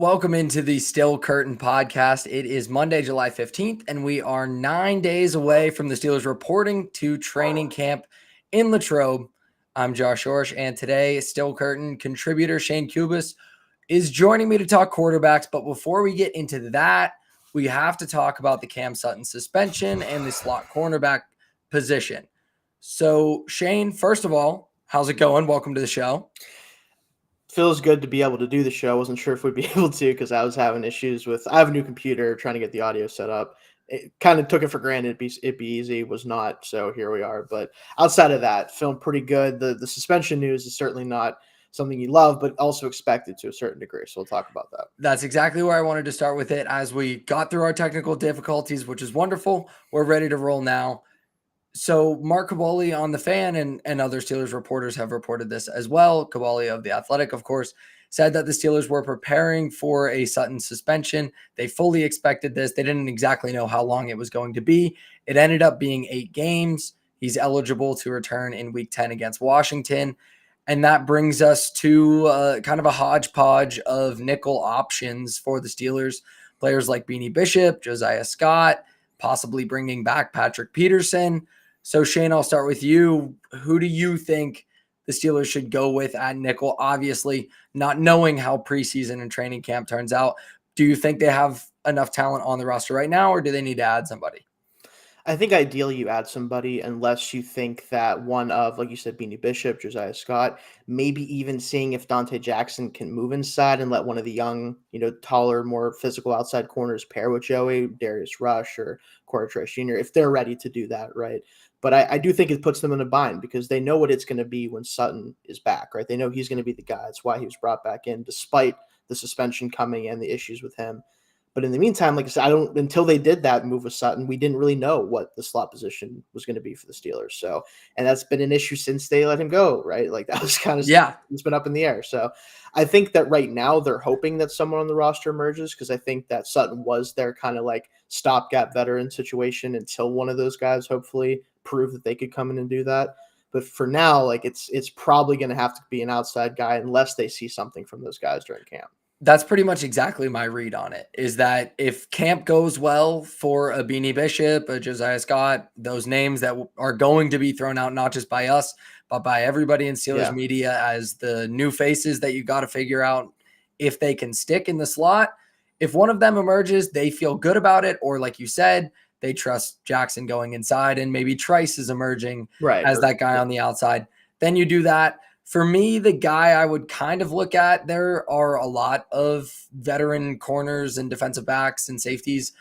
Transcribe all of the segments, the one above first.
Welcome into the Still Curtain podcast. It is Monday, July 15th, and we are 9 days away from the Steelers reporting to training camp in Latrobe. I'm Josh Yourish, and today, Still Curtain contributor Shayne Kubas is joining me to talk quarterbacks. But before we get into that, we have to talk about the Cam Sutton suspension and the slot cornerback position. So, Shayne, first of all, how's it going? Welcome to the show. Feels good to be able to do the show. I wasn't sure if we'd be able to because I was having issues with. I have a new computer trying to get the audio set up. It kind of took it for granted it'd be easy. It was not. So here we are. But outside of that, feeling pretty good. The suspension news is certainly not something you love, but also expected to a certain degree. So we'll talk about that. That's exactly where I wanted to start with it. As we got through our technical difficulties, which is wonderful, we're ready to roll now. So Mark Kaboly on The Fan and other Steelers reporters have reported this as well. Kaboly of The Athletic, of course, said that the Steelers were preparing for a Sutton suspension. They fully expected this. They didn't exactly know how long it was going to be. It ended up being 8 games. He's eligible to return in Week 10 against Washington. And that brings us to kind of a hodgepodge of nickel options for the Steelers. Players like Beanie Bishop, Josiah Scott, possibly bringing back Patrick Peterson. So, Shayne, I'll start with you. Who do you think the Steelers should go with at nickel? Obviously, not knowing how preseason and training camp turns out, do you think they have enough talent on the roster right now, or do they need to add somebody? I think ideally you add somebody unless you think that one of, like you said, Beanie Bishop, Josiah Scott, maybe even seeing if Dante Jackson can move inside and let one of the young, taller, more physical outside corners pair with Joey, Darius Rush, or Corey Trice Jr., if they're ready to do that, right? But I do think it puts them in a bind because they know what it's going to be when Sutton is back, right? They know he's going to be the guy. That's why he was brought back in, despite the suspension coming and the issues with him. But in the meantime, like I said, until they did that move with Sutton, we didn't really know what the slot position was going to be for the Steelers. So, and that's been an issue since they let him go, right? Like that was kind of, it's been up in the air. So I think that right now they're hoping that someone on the roster emerges because I think that Sutton was their kind of like stopgap veteran situation until one of those guys hopefully prove that they could come in and do that. But for now, like it's probably going to have to be an outside guy unless they see something from those guys during camp. That's pretty much exactly my read on it, is that if camp goes well for a Beanie Bishop, a Josiah Scott, those names that are going to be thrown out, not just by us, but by everybody in Steelers media as the new faces that you got to figure out if they can stick in the slot. If one of them emerges, they feel good about it. Or like you said, they trust Jackson going inside and maybe Trice is emerging as that guy on the outside. Then you do that. For me, the guy I would kind of look at, there are a lot of veteran corners and defensive backs and safeties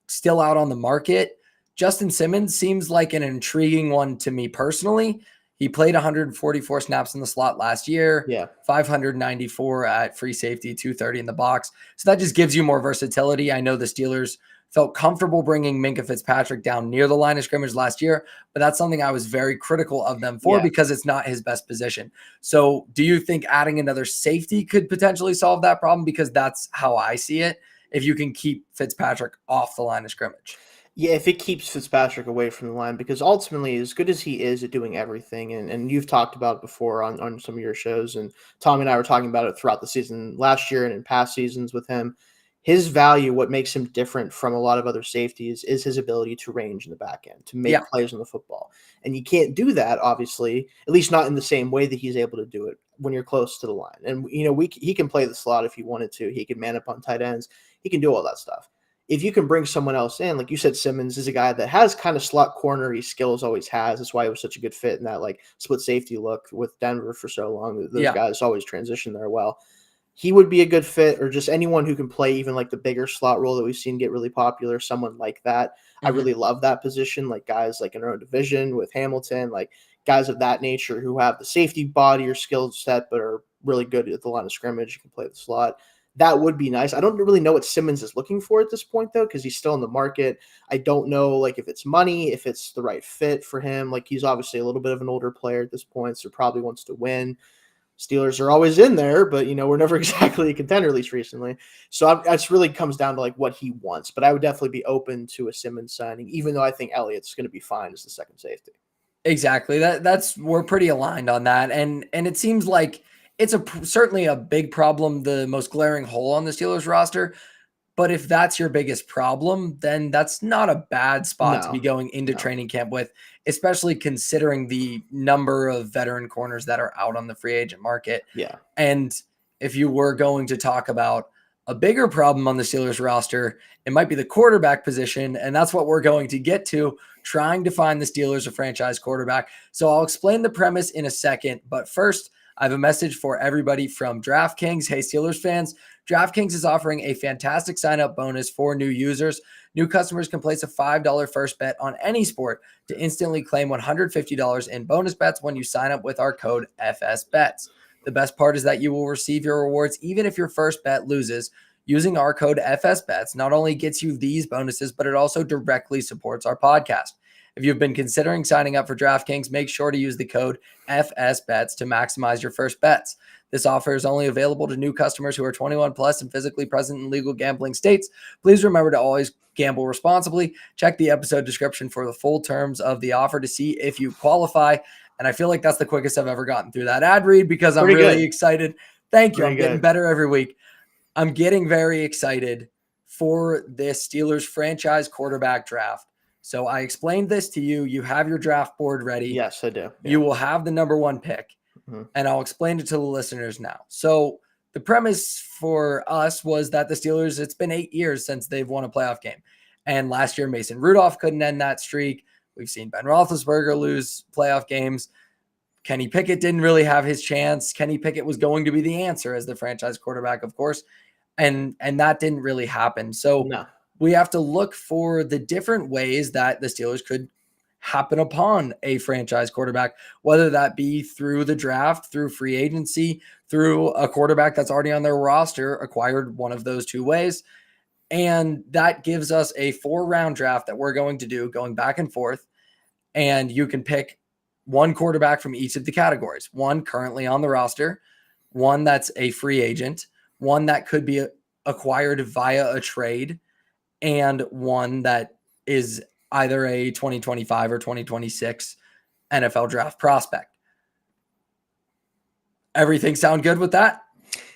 still out on the market. Justin Simmons seems like an intriguing one to me personally. He played 144 snaps in the slot last year, 594 at free safety, 230 in the box. So that just gives you more versatility. I know the Steelers felt comfortable bringing Minkah Fitzpatrick down near the line of scrimmage last year, but that's something I was very critical of them for because it's not his best position. So do you think adding another safety could potentially solve that problem? Because that's how I see it, if you can keep Fitzpatrick off the line of scrimmage. Yeah, if it keeps Fitzpatrick away from the line, because ultimately, as good as he is at doing everything, and you've talked about it before on some of your shows, and Tommy and I were talking about it throughout the season last year and in past seasons with him, his value, what makes him different from a lot of other safeties is his ability to range in the back end, to make plays on the football. And you can't do that, obviously, at least not in the same way that he's able to do it when you're close to the line. And, he can play the slot if he wanted to. He can man up on tight ends. He can do all that stuff. If you can bring someone else in, like you said, Simmons is a guy that has kind of slot cornery skills, always has. That's why he was such a good fit in that like split safety look with Denver for so long. Those guys always transition there well. He would be a good fit, or just anyone who can play even like the bigger slot role that we've seen get really popular, someone like that. I really love that position, like guys like in our own division with Hamilton, like guys of that nature who have the safety body or skill set but are really good at the line of scrimmage, you can play the slot. That would be nice. I don't really know what Simmons is looking for at this point, though, because he's still in the market. I don't know, like, if it's money, if it's the right fit for him. Like, he's obviously a little bit of an older player at this point, so probably wants to win. Steelers are always in there, but, we're never exactly a contender, at least recently. So it really comes down to, like, what he wants. But I would definitely be open to a Simmons signing, even though I think Elliott's going to be fine as the second safety. Exactly. We're pretty aligned on that. And it seems like it's certainly a big problem, the most glaring hole on the Steelers roster. But if that's your biggest problem, then that's not a bad spot to be going into training camp with, especially considering the number of veteran corners that are out on the free agent market. Yeah. And if you were going to talk about a bigger problem on the Steelers roster, it might be the quarterback position. And that's what we're going to get to, trying to find the Steelers a franchise quarterback. So I'll explain the premise in a second. But first, I have a message for everybody from DraftKings. Hey, Steelers fans, DraftKings is offering a fantastic sign-up bonus for new users. New customers can place a $5 first bet on any sport to instantly claim $150 in bonus bets when you sign up with our code FSBETS. The best part is that you will receive your rewards even if your first bet loses. Using our code FSBETS not only gets you these bonuses, but it also directly supports our podcast. If you've been considering signing up for DraftKings, make sure to use the code FSBETS to maximize your first bets. This offer is only available to new customers who are 21 plus and physically present in legal gambling states. Please remember to always gamble responsibly. Check the episode description for the full terms of the offer to see if you qualify. And I feel like that's the quickest I've ever gotten through that ad read because I'm really excited. Thank you. I'm getting better every week. I'm getting very excited for this Steelers franchise quarterback draft. So I explained this to you. You have your draft board ready. Yes, I do. Yeah. You will have the number one pick. And I'll explain it to the listeners now. So the premise for us was that the Steelers, it's been 8 years since they've won a playoff game. And last year, Mason Rudolph couldn't end that streak. We've seen Ben Roethlisberger lose playoff games. Kenny Pickett didn't really have his chance. Kenny Pickett was going to be the answer as the franchise quarterback, of course. And that didn't really happen. So we have to look for the different ways that the Steelers could happen upon a franchise quarterback, whether that be through the draft, through free agency, through a quarterback that's already on their roster, acquired one of those two ways. And that gives us a 4-round draft that we're going to do, going back and forth. And you can pick one quarterback from each of the categories, one currently on the roster, one that's a free agent, one that could be acquired via a trade, and one that is either a 2025 or 2026 NFL draft prospect. Everything sound good with that?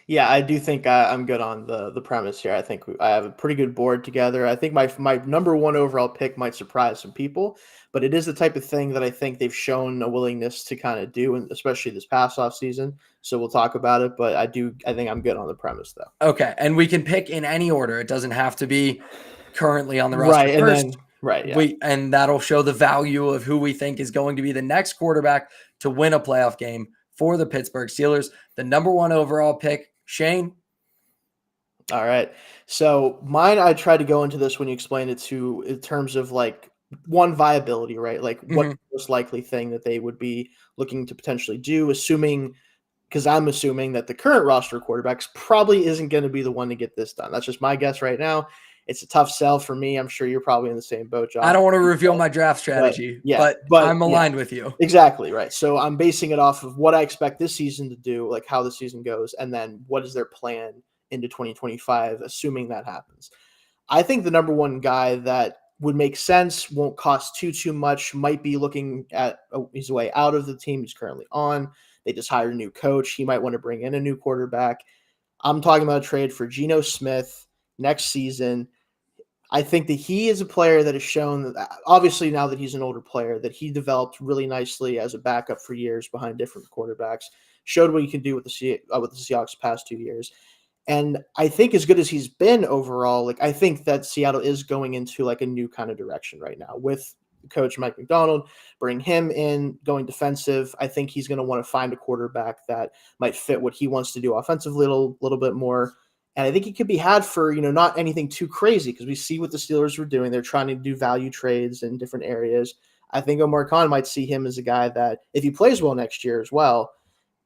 Yeah, I do think I'm good on the premise here. I think I have a pretty good board together. I think my number one overall pick might surprise some people, but it is the type of thing that I think they've shown a willingness to kind of do, and especially this past off season. So we'll talk about it, but I think I'm good on the premise though. Okay, and we can pick in any order. It doesn't have to be currently on the roster first. And that'll show the value of who we think is going to be the next quarterback to win a playoff game for the Pittsburgh Steelers. The number one overall pick, Shayne. All right. So mine, I tried to go into this when you explained it in terms of like one viability, right? Like what the most likely thing that they would be looking to potentially do, because I'm assuming that the current roster quarterbacks probably isn't going to be the one to get this done. That's just my guess right now. It's a tough sell for me. I'm sure you're probably in the same boat, Josh. I don't want to reveal my draft strategy, but I'm aligned with you. Exactly, right. So I'm basing it off of what I expect this season to do, like how the season goes, and then what is their plan into 2025, assuming that happens. I think the number one guy that would make sense, won't cost too much, might be looking at his way out of the team he's currently on. They just hired a new coach. He might want to bring in a new quarterback. I'm talking about a trade for Geno Smith next season. I think that he is a player that has shown that, obviously now that he's an older player, that he developed really nicely as a backup for years behind different quarterbacks, showed what he can do with the Seahawks past 2 years. And I think as good as he's been overall, like I think that Seattle is going into like a new kind of direction right now with coach Mike Macdonald. Bring him in, going defensive. I think he's going to want to find a quarterback that might fit what he wants to do offensively a little bit more. And I think he could be had for, not anything too crazy, because we see what the Steelers were doing. They're trying to do value trades in different areas. I think Omar Khan might see him as a guy that, if he plays well next year as well,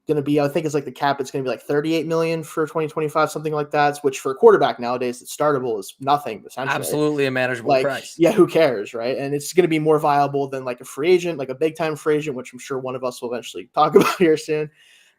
going to be, I think it's like the cap, it's going to be like $38 million for 2025, something like that, which for a quarterback nowadays that's startable is nothing, essentially. Absolutely a manageable price. Yeah, who cares, right? And it's going to be more viable than like a free agent, like a big-time free agent, which I'm sure one of us will eventually talk about here soon.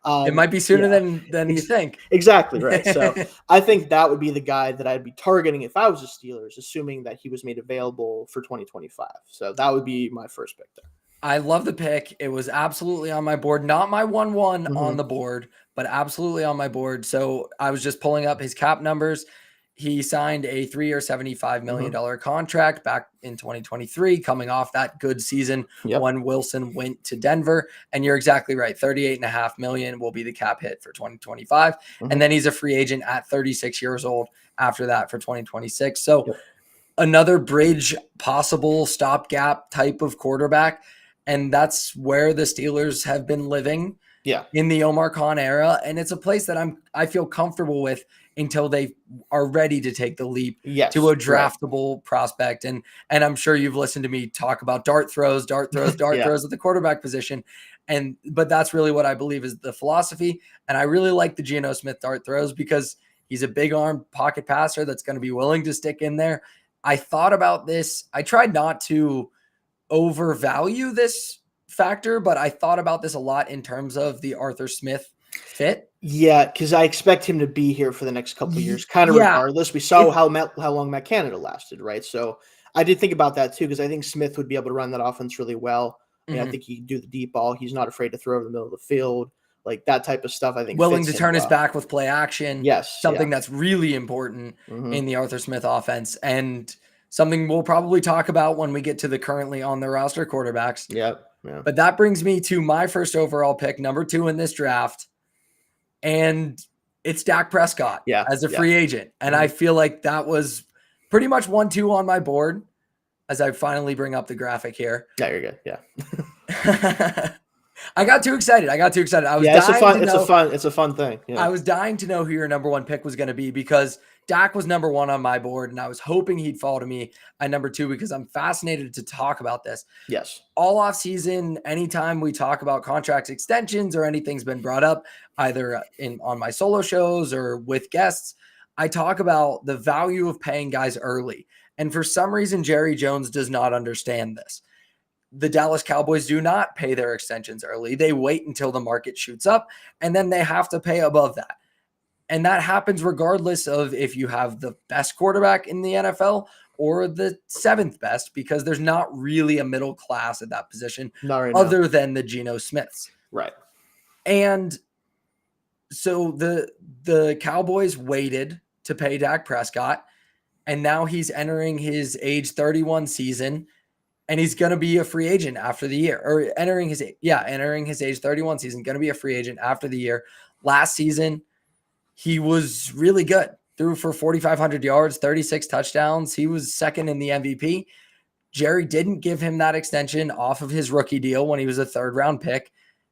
It might be sooner than you think. Exactly, right. So I think that would be the guy that I'd be targeting if I was the Steelers, assuming that he was made available for 2025. So that would be my first pick there. I love the pick. It was absolutely on my board, not my 1-1 on Mhm. the board, but absolutely on my board. So I was just pulling up his cap numbers. He signed a 3-year, $75 million Mhm. contract back in 2023, coming off that good season Yep. when Wilson went to Denver. And you're exactly right. $38.5 million will be the cap hit for 2025. And Mhm. then he's a free agent at 36 years old after that for 2026. So Yep. another bridge, possible stopgap type of quarterback. And that's where the Steelers have been living Yeah. in the Omar Khan era. And it's a place that I feel comfortable with until they are ready to take the leap to Yes. a Right. draftable prospect. And I'm sure you've listened to me talk about dart throws dart Yeah. throws at the quarterback position. But that's really what I believe is the philosophy. And I really like the Geno Smith dart throws because he's a big arm pocket passer that's going to be willing to stick in there. I thought about this. I tried not to overvalue this factor, but I thought about this a lot in terms of the Arthur Smith fit. Yeah, because I expect him to be here for the next couple of years, kind of Yeah, regardless. We saw it how long Matt Canada lasted, right? So I did think about that too, because I think Smith would be able to run that offense really well. And I mhm. think he can do the deep ball. He's not afraid to throw over the middle of the field. Like that type of stuff, I think Willing fits to him turn his well. back with play action, Yes, yeah. something that's really important Mhm. in the Arthur Smith offense, and something we'll probably talk about when we get to the currently on the roster quarterbacks. Yep, yeah. But that brings me to my first overall pick, number 2 in this draft, and it's Dak Prescott Yeah, as a yeah. free agent. And I Mhm. feel like that was pretty much 1-2 on my board as I finally bring up the graphic here. Yeah, you're good, yeah. I got too excited. I was Yeah, dying to know. it's a fun thing, yeah. I was dying to know who your number 1 pick was going to be because Dak was number 1 on my board, and I was hoping he'd fall to me at number 2 because I'm fascinated to talk about this. Yes. All off season, anytime we talk about contract extensions or anything's been brought up, either in on my solo shows or with guests, I talk about the value of paying guys early. And for some reason, Jerry Jones does not understand this. The Dallas Cowboys do not pay their extensions early. They wait until the market shoots up, and then they have to pay above that. And that happens regardless of if you have the best quarterback in the NFL or the 7th best, because there's not really a middle class at that position Not right now. other than the Geno Smiths. Right. And so the Cowboys waited to pay Dak Prescott, and now he's entering his age 31 season, and he's going to be a free agent after the year, or entering his age 31 season, going to be a free agent after the year. Last season, he was really good. Threw for 4,500 yards, 36 touchdowns. He was second in the MVP. Jerry didn't give him that extension off of his rookie deal when he was a 3rd round pick.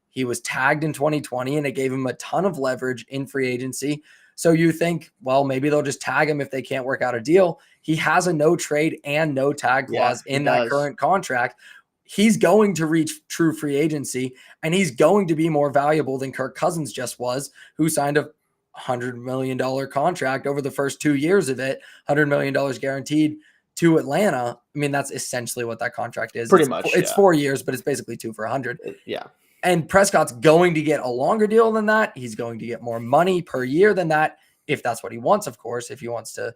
He was tagged in 2020, and it gave him a ton of leverage in free agency. So you think, well, maybe they'll just tag him if they can't work out a deal. He has a no trade and no tag Yeah, clause he in that does. current contract. He's going to reach true free agency, and he's going to be more valuable than Kirk Cousins just was, who signed a $100 million contract over the first 2 years of it, $100 million guaranteed to Atlanta. I mean, that's essentially what that contract is. Pretty much, It's yeah. 4 years, but it's basically 2 for 100. Yeah. And Prescott's going to get a longer deal than that. He's going to get more money per year than that, if that's what he wants, of course. If he wants to,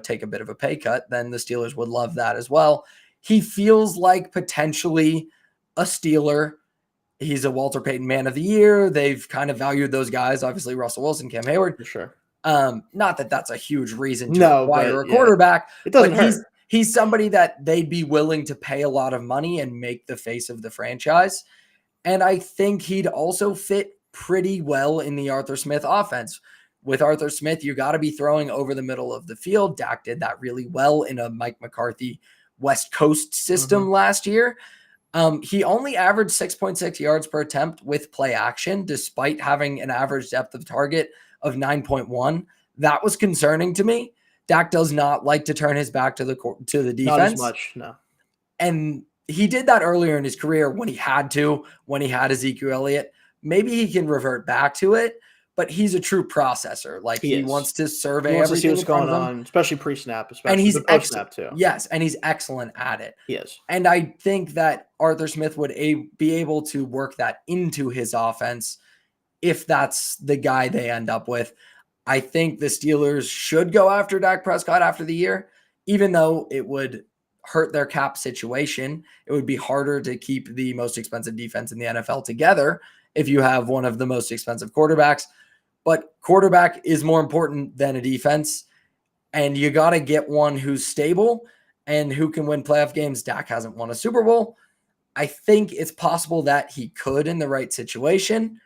take a bit of a pay cut, then the Steelers would love that as well. He feels like potentially a Steeler. He's a Walter Payton Man of the Year. They've kind of valued those guys, obviously Russell Wilson, Cam Hayward. For sure. Not that that's a huge reason to No, acquire but a yeah, quarterback, it but doesn't hurt. he's somebody that they'd be willing to pay a lot of money and make the face of the franchise. And I think he'd also fit pretty well in the Arthur Smith offense. With Arthur Smith, you got to be throwing over the middle of the field. Dak did that really well in a Mike McCarthy West Coast system last year. He only averaged 6.6 yards per attempt with play action, despite having an average depth of target of 9.1. That was concerning to me. Dak does not like to turn his back to the Not as defense. much, no. And he did that earlier in his career when he had Ezekiel Elliott. Maybe he can revert back to it, but he's a true processor. Like he wants to He survey wants to see everything what's in front going of him. on, especially pre-snap, And he's but post-snap too. Yes, and he's excellent at it. He is. And I think that Arthur Smith would be able to work that into his offense if that's the guy they end up with. I think the Steelers should go after Dak Prescott after the year, even though it would hurt their cap situation. It would be harder to keep the most expensive defense in the NFL together if you have one of the most expensive quarterbacks. But quarterback is more important than a defense, and you got to get one who's stable and who can win playoff games. Dak hasn't won a Super Bowl. I think it's possible that he could in the right situation.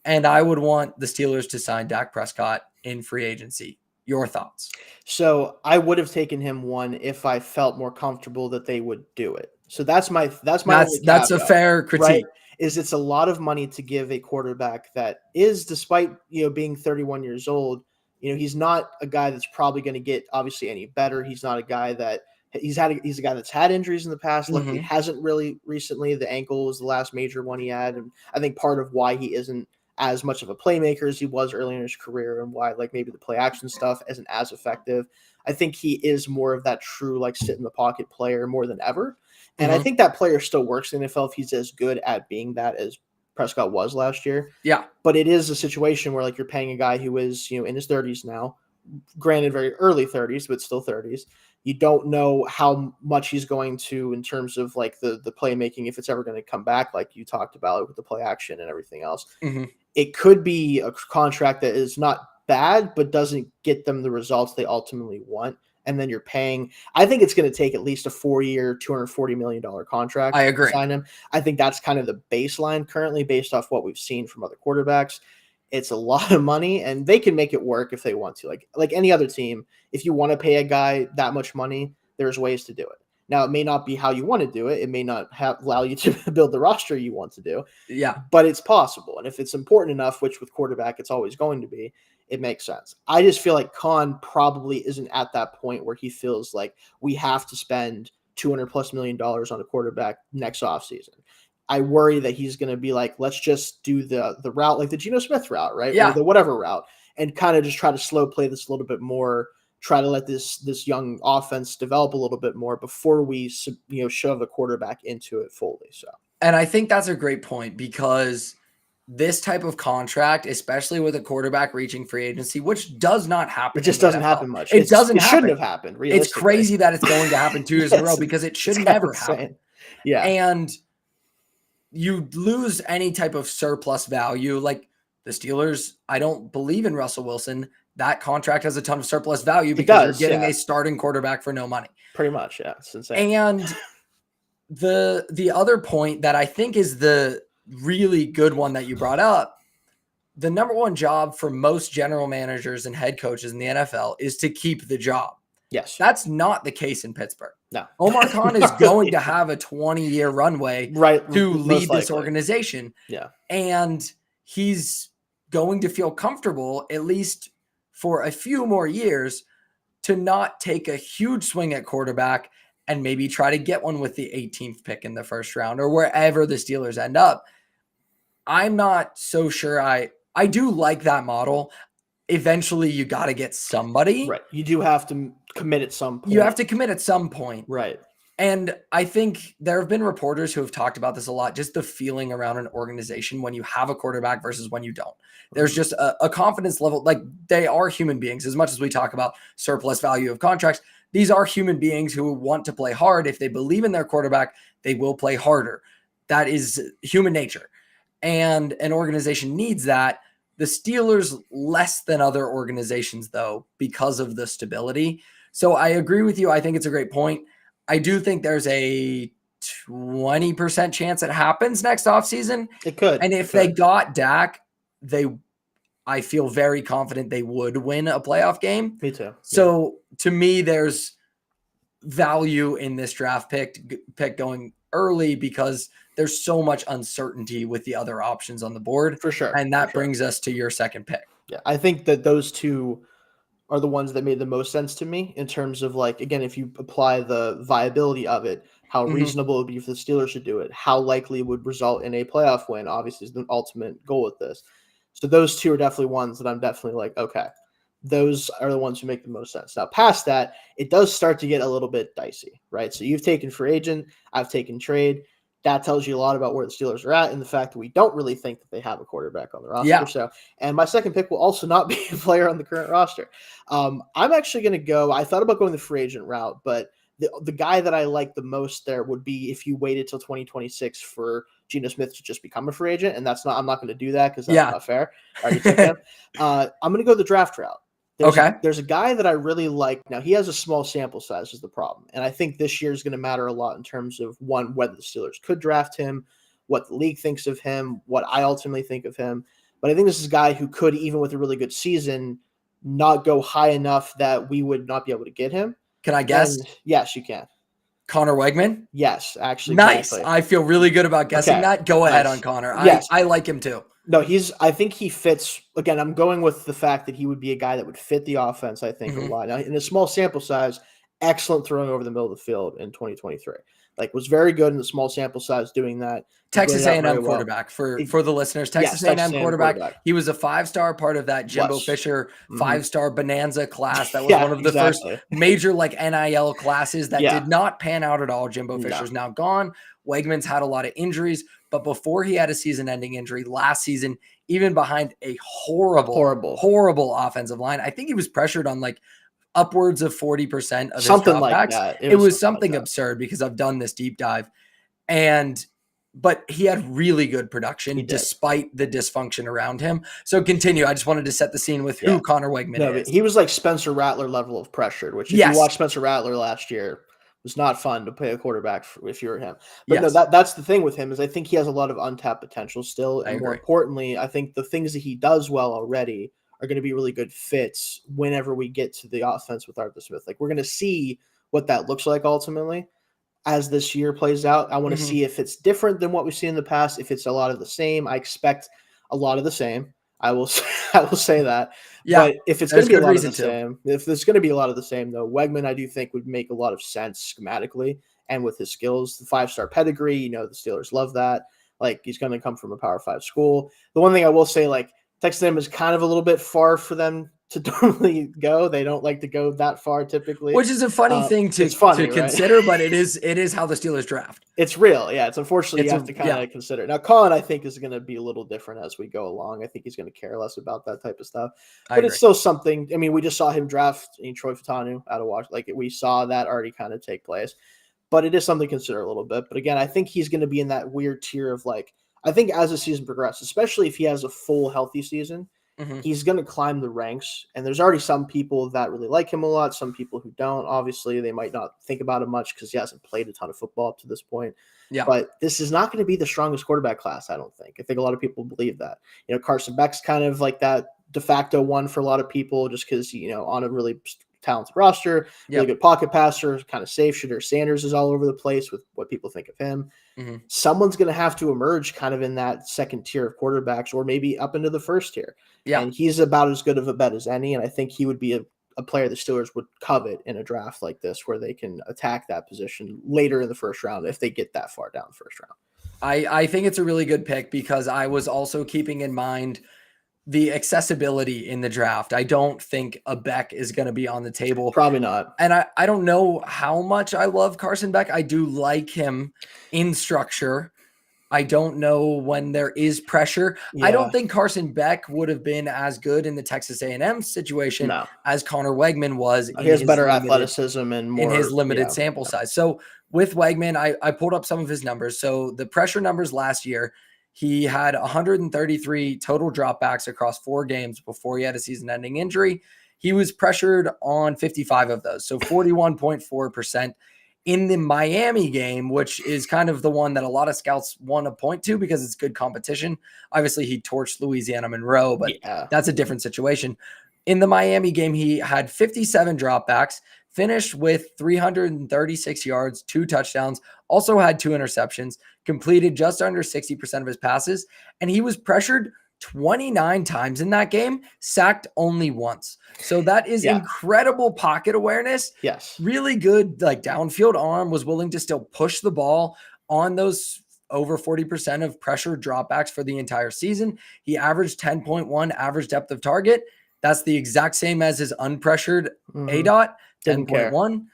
And I would want the Steelers to sign Dak Prescott in free agency. Your thoughts? So I would have taken him one if I felt more comfortable that they would do it. So that's my only that's a caveat, fair critique. right? Is it's a lot of money to give a quarterback that is, despite being 31 years old, he's not a guy that's probably going to get obviously any better. He's not a guy that he's a guy that's had injuries in the past. Luckily, hasn't really recently. The ankle was the last major one he had, and I think part of why he isn't as much of a playmaker as he was early in his career, and why maybe the play action stuff isn't as effective. I think he is more of that true sit in the pocket player more than ever. And I think that player still works in the NFL if he's as good at being that as Prescott was last year. Yeah. But it is a situation where you're paying a guy who is, in his 30s now, granted very early 30s, but still 30s. You don't know how much he's going to in terms of the playmaking, if it's ever going to come back, like you talked about with the play action and everything else. It could be a contract that is not bad, but doesn't get them the results they ultimately want. And then you're paying, I think it's going to take at least a 4-year, $240 million contract. I agree. To sign him. I think that's kind of the baseline currently based off what we've seen from other quarterbacks. It's a lot of money, and they can make it work if they want to. Like any other team, if you want to pay a guy that much money, there's ways to do it. Now, it may not be how you want to do it. It may not allow you to build the roster you want to do. Yeah. But it's possible. And if it's important enough, which with quarterback it's always going to be, it makes sense. I just feel like Khan probably isn't at that point where he feels like we have to spend $200+ million on a quarterback next offseason. I worry that he's going to be like, let's just do the route, like the Geno Smith route, right? Yeah. Or the whatever route, and kind of just try to slow play this a little bit more, try to let this young offense develop a little bit more before we shove the quarterback into it fully. So, and I think that's a great point, because this type of contract, especially with a quarterback reaching free agency, which does not happen. It just doesn't happen much. It doesn't happen. Shouldn't have happened. It's crazy that it's going to happen 2 years in a row, because it should never happen. Yeah. And you lose any type of surplus value. Like the Steelers, I don't believe in Russell Wilson. That contract has a ton of surplus value because you're getting a starting quarterback for no money. Pretty much, yeah. It's insane. And the other point that I think is the really good one that you brought up, the number one job for most general managers and head coaches in the NFL is to keep the job. Yes. That's not the case in Pittsburgh. No. Omar Khan is going to have a 20-year runway to lead this organization. Yeah. And he's going to feel comfortable, at least for a few more years, to not take a huge swing at quarterback and maybe try to get one with the 18th pick in the first round or wherever the Steelers end up. I'm not so sure. I do like that model. Eventually, you got to get somebody. Right. You do have to commit at some point. You have to commit at some point. Right. And I think there have been reporters who have talked about this a lot, just the feeling around an organization when you have a quarterback versus when you don't. There's just a confidence level. Like, they are human beings. As much as we talk about surplus value of contracts, these are human beings who want to play hard. If they believe in their quarterback, they will play harder. That is human nature. And an organization needs that. The Steelers less than other organizations, though, because of the stability. So I agree with you. I think it's a great point. I do think there's a 20% chance it happens next offseason. It could. And if they got Dak, I feel very confident they would win a playoff game. Me too. So to me, there's value in this draft pick going early, because there's so much uncertainty with the other options on the board. For sure. And that brings us to your second pick. Yeah. I think that those two are the ones that made the most sense to me in terms of, like, again, if you apply the viability of it, how reasonable it would be for the Steelers to do it, how likely it would result in a playoff win, obviously, is the ultimate goal with this. So those two are definitely ones that I'm definitely like, okay, those are the ones who make the most sense. Now, past that, it does start to get a little bit dicey, right? So you've taken free agent, I've taken trade. That tells you a lot about where the Steelers are at, and the fact that we don't really think that they have a quarterback on the roster. Yeah. So, and my second pick will also not be a player on the current roster. I'm actually going to go. I thought about going the free agent route, but The guy that I like the most there would be if you waited till 2026 for Geno Smith to just become a free agent, and I'm not going to do that because that's not fair. I already took him. I'm going to go the draft route. There's a guy that I really like. Now, he has a small sample size is the problem, and I think this year is going to matter a lot in terms of, one, whether the Steelers could draft him, what the league thinks of him, what I ultimately think of him. But I think this is a guy who could, even with a really good season, not go high enough that we would not be able to get him. Can I guess? And yes, you can. Connor Wegman? Yes, actually. Nice. Exactly. I feel really good about guessing that. Go ahead on Connor. Yes. I like him too. No, I think he fits. Again, I'm going with the fact that he would be a guy that would fit the offense, I think, a lot. Now, in a small sample size, excellent throwing over the middle of the field in 2023. Was very good in the small sample size doing that. Texas A&M quarterback for the listeners. Texas A&M quarterback. He was a 5-star part of that Jimbo Fisher 5-star bonanza class. That was one of the first major NIL classes that did not pan out at all. Jimbo Fisher's now gone. Wegman's had a lot of injuries, but before he had a season-ending injury last season, even behind a horrible offensive line, I think he was pressured on upwards of 40% of his dropbacks. That. It was something absurd because I've done this deep dive. But he had really good production despite the dysfunction around him. So continue. I just wanted to set the scene with who Connor Wegman is. He was like Spencer Rattler level of pressure, which if you watched Spencer Rattler last year, was not fun to play a quarterback if you were him. But no, that's the thing with him is I think he has a lot of untapped potential still. And more importantly, I think the things that he does well already are going to be really good fits whenever we get to the offense with Arthur Smith. We're going to see what that looks like ultimately as this year plays out. I want to see if it's different than what we've seen in the past, if it's a lot of the same. I expect a lot of the same. I will say that. Yeah, but if it's going to be a lot of the same, if there's going to be a lot of the same, though, Wegman I do think would make a lot of sense schematically and with his skills, the 5-star pedigree. The Steelers love that. He's going to come from a Power 5 school. The one thing I will say, Texas A&M is kind of a little bit far for them to normally go. They don't like to go that far typically, which is a funny thing to consider, but it is how the Steelers draft. It's real. Yeah. It's unfortunately you have to kind of consider. Now, Colin, I think, is going to be a little different as we go along. I think he's going to care less about that type of stuff, but it's still something. I mean, we just saw him draft Troy Fautanu out of Washington. We saw that already kind of take place, but it is something to consider a little bit. But again, I think he's going to be in that weird tier of I think as the season progresses, especially if he has a full healthy season, he's going to climb the ranks. And there's already some people that really like him a lot. Some people who don't. Obviously, they might not think about him much because he hasn't played a ton of football up to this point. Yeah. But this is not going to be the strongest quarterback class, I don't think. I think a lot of people believe that. Carson Beck's kind of like that de facto one for a lot of people just because, on a really talented roster, really good pocket passer, kind of safe shooter. Sanders is all over the place with what people think of him. Someone's going to have to emerge kind of in that second tier of quarterbacks or maybe up into the first tier. Yeah. And he's about as good of a bet as any. And I think he would be a player the Steelers would covet in a draft like this where they can attack that position later in the first round if they get that far down the first round. I think it's a really good pick because I was also keeping in mind the accessibility in the draft. I don't think a Beck is going to be on the table. Probably not. And I don't know how much I love Carson Beck. I do like him in structure. I don't know when there is pressure. Yeah. I don't think Carson Beck would have been as good in the Texas A&M situation as Connor Wegman was. He has better athleticism and more in his limited sample size. So with Wegman, I pulled up some of his numbers. So the pressure numbers last year, he had 133 total dropbacks across 4 games before he had a season-ending injury. He was pressured on 55 of those, so 41.4%. In the Miami game, which is kind of the one that a lot of scouts want to point to because it's good competition. Obviously, he torched Louisiana Monroe, but that's a different situation. In the Miami game, he had 57 dropbacks, finished with 336 yards, 2 touchdowns, also had 2 interceptions, completed just under 60% of his passes, and he was pressured 29 times in that game, sacked only once. So that is incredible pocket awareness. Yes. Really good, downfield arm, was willing to still push the ball on those over 40% of pressure dropbacks for the entire season. He averaged 10.1 average depth of target. That's the exact same as his unpressured ADOT, 10.1.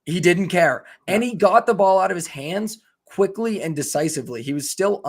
He didn't care. And he got the ball out of his hands quickly and decisively. He was still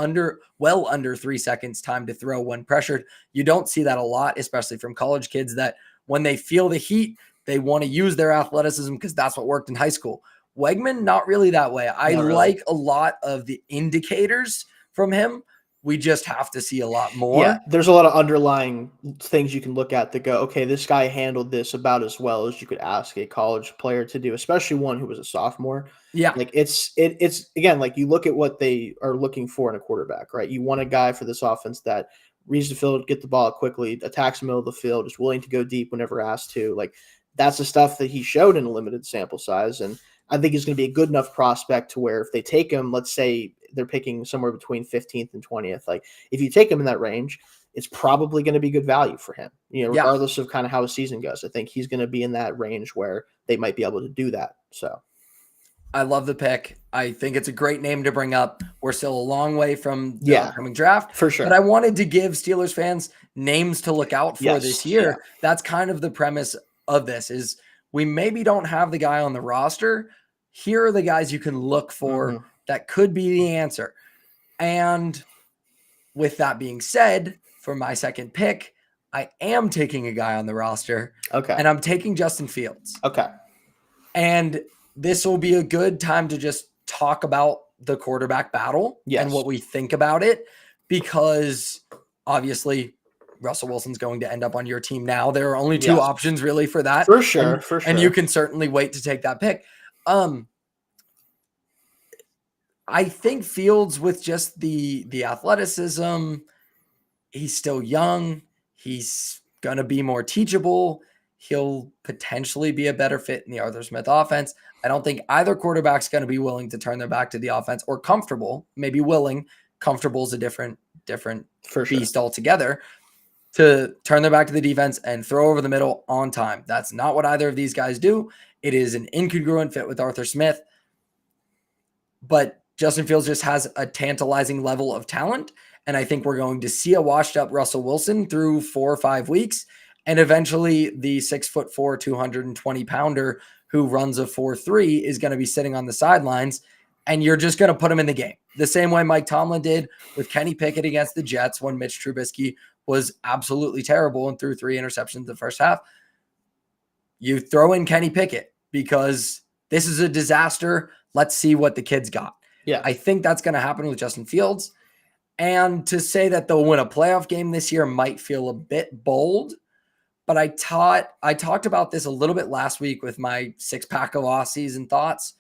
well under 3 seconds time to throw when pressured. You don't see that a lot, especially from college kids, that when they feel the heat, they want to use their athleticism because that's what worked in high school. Wegman, not really that way. I Not really. like a lot of the indicators from him. We just have to see a lot more. Yeah, there's a lot of underlying things you can look at that go, okay, this guy handled this about as well as you could ask a college player to do, especially one who was a sophomore. Yeah. Like it's again, like you look at what they are looking for in a quarterback, right? You want a guy for this offense that reads the field, get the ball quickly, attacks the middle of the field, is willing to go deep whenever asked to. Like that's the stuff that he showed in a limited sample size. And I think he's going to be a good enough prospect to where if they take him, let's say they're picking somewhere between 15th and 20th. Like if you take him in that range, it's probably going to be good value for him, regardless of kind of how his season goes. I think he's going to be in that range where they might be able to do that. So I love the pick. I think it's a great name to bring up. We're still a long way from the upcoming draft. For sure. But I wanted to give Steelers fans names to look out for this year. Yeah. That's kind of the premise of this is we maybe don't have the guy on the roster. Here are the guys you can look for that could be the answer. And with that being said, for my second pick, I am taking a guy on the roster. Okay. And I'm taking Justin Fields. Okay. And this will be a good time to just talk about the quarterback battle and what we think about it, because obviously Russell Wilson's going to end up on your team now. There are only two options really for that. For sure. For sure. And you can certainly wait to take that pick. I think Fields, with just the athleticism, he's still young. He's going to be more teachable. He'll potentially be a better fit in the Arthur Smith offense. I don't think either quarterback's going to be willing to turn their back to the offense, or comfortable, maybe willing. Comfortable is a different beast altogether, to turn their back to the defense and throw over the middle on time. That's not what either of these guys do. It is an incongruent fit with Arthur Smith. But Justin Fields just has a tantalizing level of talent. And I think we're going to see a washed up Russell Wilson through 4 or 5 weeks. And eventually the 6'4", 220-pounder who runs a 4.3 is going to be sitting on the sidelines, and you're just going to put him in the game. The same way Mike Tomlin did with Kenny Pickett against the Jets when Mitch Trubisky was absolutely terrible and threw 3 interceptions in the first half. You throw in Kenny Pickett because this is a disaster. Let's see what the kid's got. Yeah. I think that's going to happen with Justin Fields. And to say that they'll win a playoff game this year might feel a bit bold, but I talked about this a little bit last week with my 6-pack of off-season thoughts.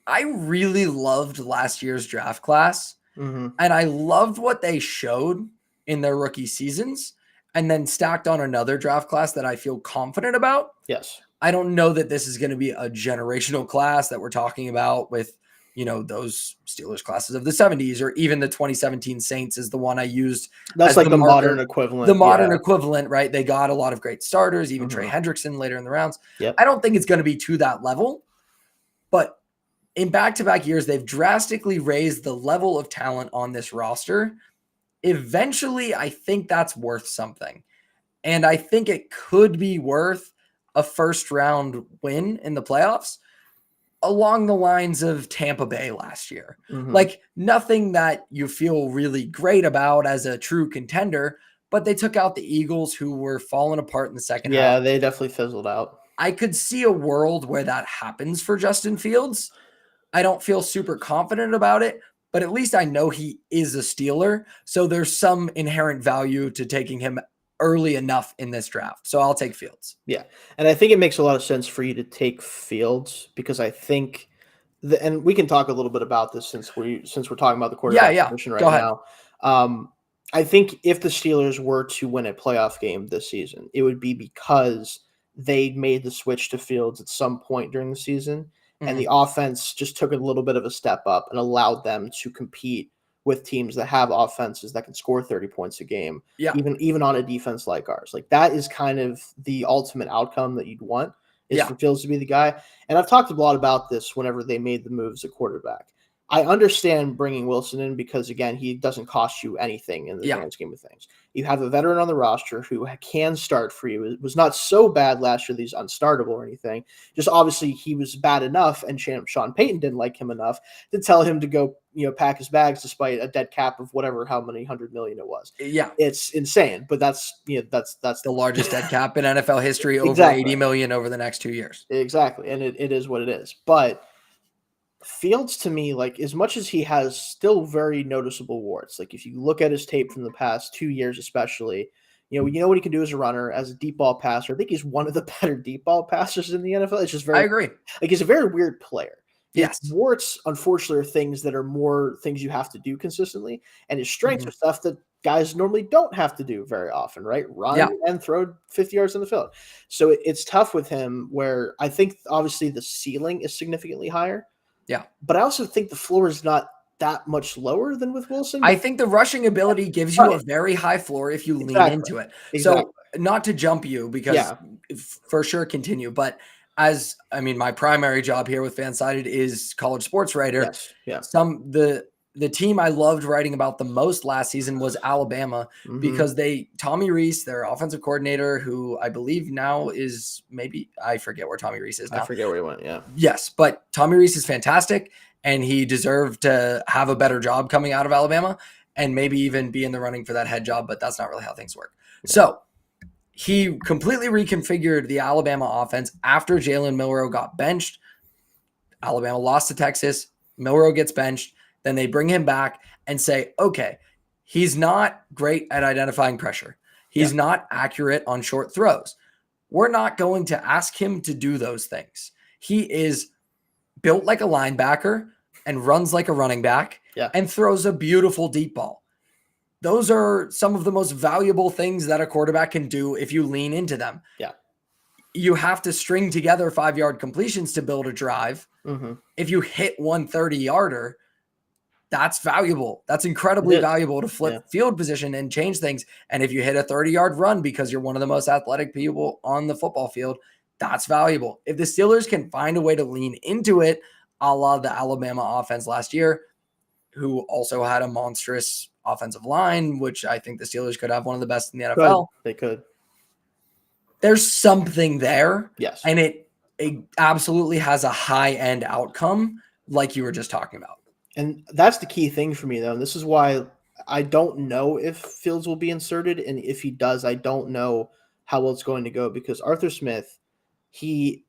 I really loved last year's draft class, and I loved what they showed in their rookie seasons, and then stacked on another draft class that I feel confident about. Yes. I don't know that this is going to be a generational class that we're talking about with, those Steelers classes of the 70s, or even the 2017 Saints is the one I used. That's like the modern equivalent. The modern equivalent, right? They got a lot of great starters, even Trey Hendrickson later in the rounds. Yep. I don't think it's going to be to that level, but in back-to-back years, they've drastically raised the level of talent on this roster. Eventually, I think that's worth something. And I think it could be worth a first-round win in the playoffs, along the lines of Tampa Bay last year. Like nothing that you feel really great about as a true contender, but they took out the Eagles, who were falling apart in the second half. Yeah, they definitely fizzled out. I could see a world where that happens for Justin Fields. I don't feel super confident about it, but at least I know he is a Steeler. So there's some inherent value to taking him early enough in this draft. So I'll take Fields. Yeah. And I think it makes a lot of sense for you to take Fields, because I think and we can talk a little bit about this since we're talking about the quarterback position right now. I think if the Steelers were to win a playoff game this season, it would be because they made the switch to Fields at some point during the season, and the offense just took a little bit of a step up and allowed them to compete with teams that have offenses that can score 30 points a game, even on a defense like ours. Like that is kind of the ultimate outcome that you'd want, is for Fields to be the guy. And I've talked a lot about this whenever they made the moves at quarterback. I understand bringing Wilson in because, again, he doesn't cost you anything in the Yeah. grand scheme of things. You have a veteran on the roster who can start for you. It was not so bad last year that he's unstartable or anything. Just obviously he was bad enough, and Sean Payton didn't like him enough to tell him to go, pack his bags despite a dead cap of how many $100 million it was. Yeah. It's insane, but that's the largest dead cap in NFL history, over Exactly. $80 million over the next 2 years. Exactly, and it is what it is. But Fields, to me, like, as much as he has still very noticeable warts, like if you look at his tape from the past 2 years, especially, you know what he can do as a runner, as a deep ball passer. I think he's one of the better deep ball passers in the NFL. It's just I agree. like, he's a very weird player. Yes. His warts, unfortunately, are things that are more things you have to do consistently, and his strengths are stuff that guys normally don't have to do very often, right? Run and throw 50 yards on the field. So it's tough with him, where I think obviously the ceiling is significantly higher. Yeah. But I also think the floor is not that much lower than with Wilson. I think the rushing ability gives you a very high floor if you lean into it. So not to jump you, because for sure continue, but my primary job here with Fansided is college sports writer. Yes. Yeah. The team I loved writing about the most last season was Alabama, because Tommy Rees, their offensive coordinator, who I believe now is I forget where Tommy Rees is now. I forget where he went. Yeah. Yes. But Tommy Rees is fantastic, and he deserved to have a better job coming out of Alabama and maybe even be in the running for that head job, but that's not really how things work. Yeah. So he completely reconfigured the Alabama offense after Jalen Milroe got benched. Alabama lost to Texas. Milroe gets benched. Then they bring him back and say, okay, he's not great at identifying pressure. He's not accurate on short throws. We're not going to ask him to do those things. He is built like a linebacker and runs like a running back and throws a beautiful deep ball. Those are some of the most valuable things that a quarterback can do if you lean into them. Yeah. You have to string together 5-yard completions to build a drive. If you hit 130-yarder, that's valuable. That's incredibly valuable to flip field position and change things. And if you hit a 30-yard run because you're one of the most athletic people on the football field, that's valuable. If the Steelers can find a way to lean into it, a la the Alabama offense last year, who also had a monstrous offensive line, which I think the Steelers could have one of the best in the NFL. They could. There's something there. Yes. And it absolutely has a high-end outcome, like you were just talking about. And that's the key thing for me, though. And this is why I don't know if Fields will be inserted. And if he does, I don't know how well it's going to go, because Arthur Smith, his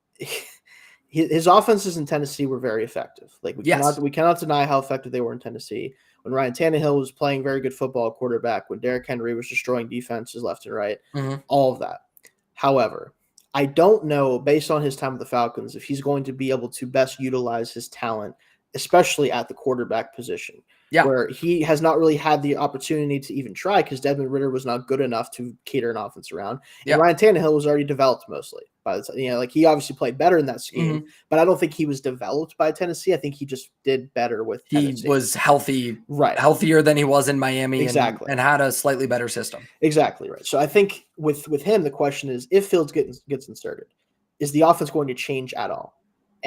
offenses in Tennessee were very effective. Like we cannot deny how effective they were in Tennessee. When Ryan Tannehill was playing very good football at quarterback, when Derrick Henry was destroying defenses left and right, all of that. However, I don't know, based on his time with the Falcons, if he's going to be able to best utilize his talent, especially at the quarterback position, where he has not really had the opportunity to even try, because Desmond Ridder was not good enough to cater an offense around. And Ryan Tannehill was already developed mostly by the time, like, he obviously played better in that scheme, but I don't think he was developed by Tennessee. I think he just did better with Tennessee. He was healthy, healthier than he was in Miami, and had a slightly better system. Exactly right. So I think with him, the question is, if Fields gets inserted, is the offense going to change at all?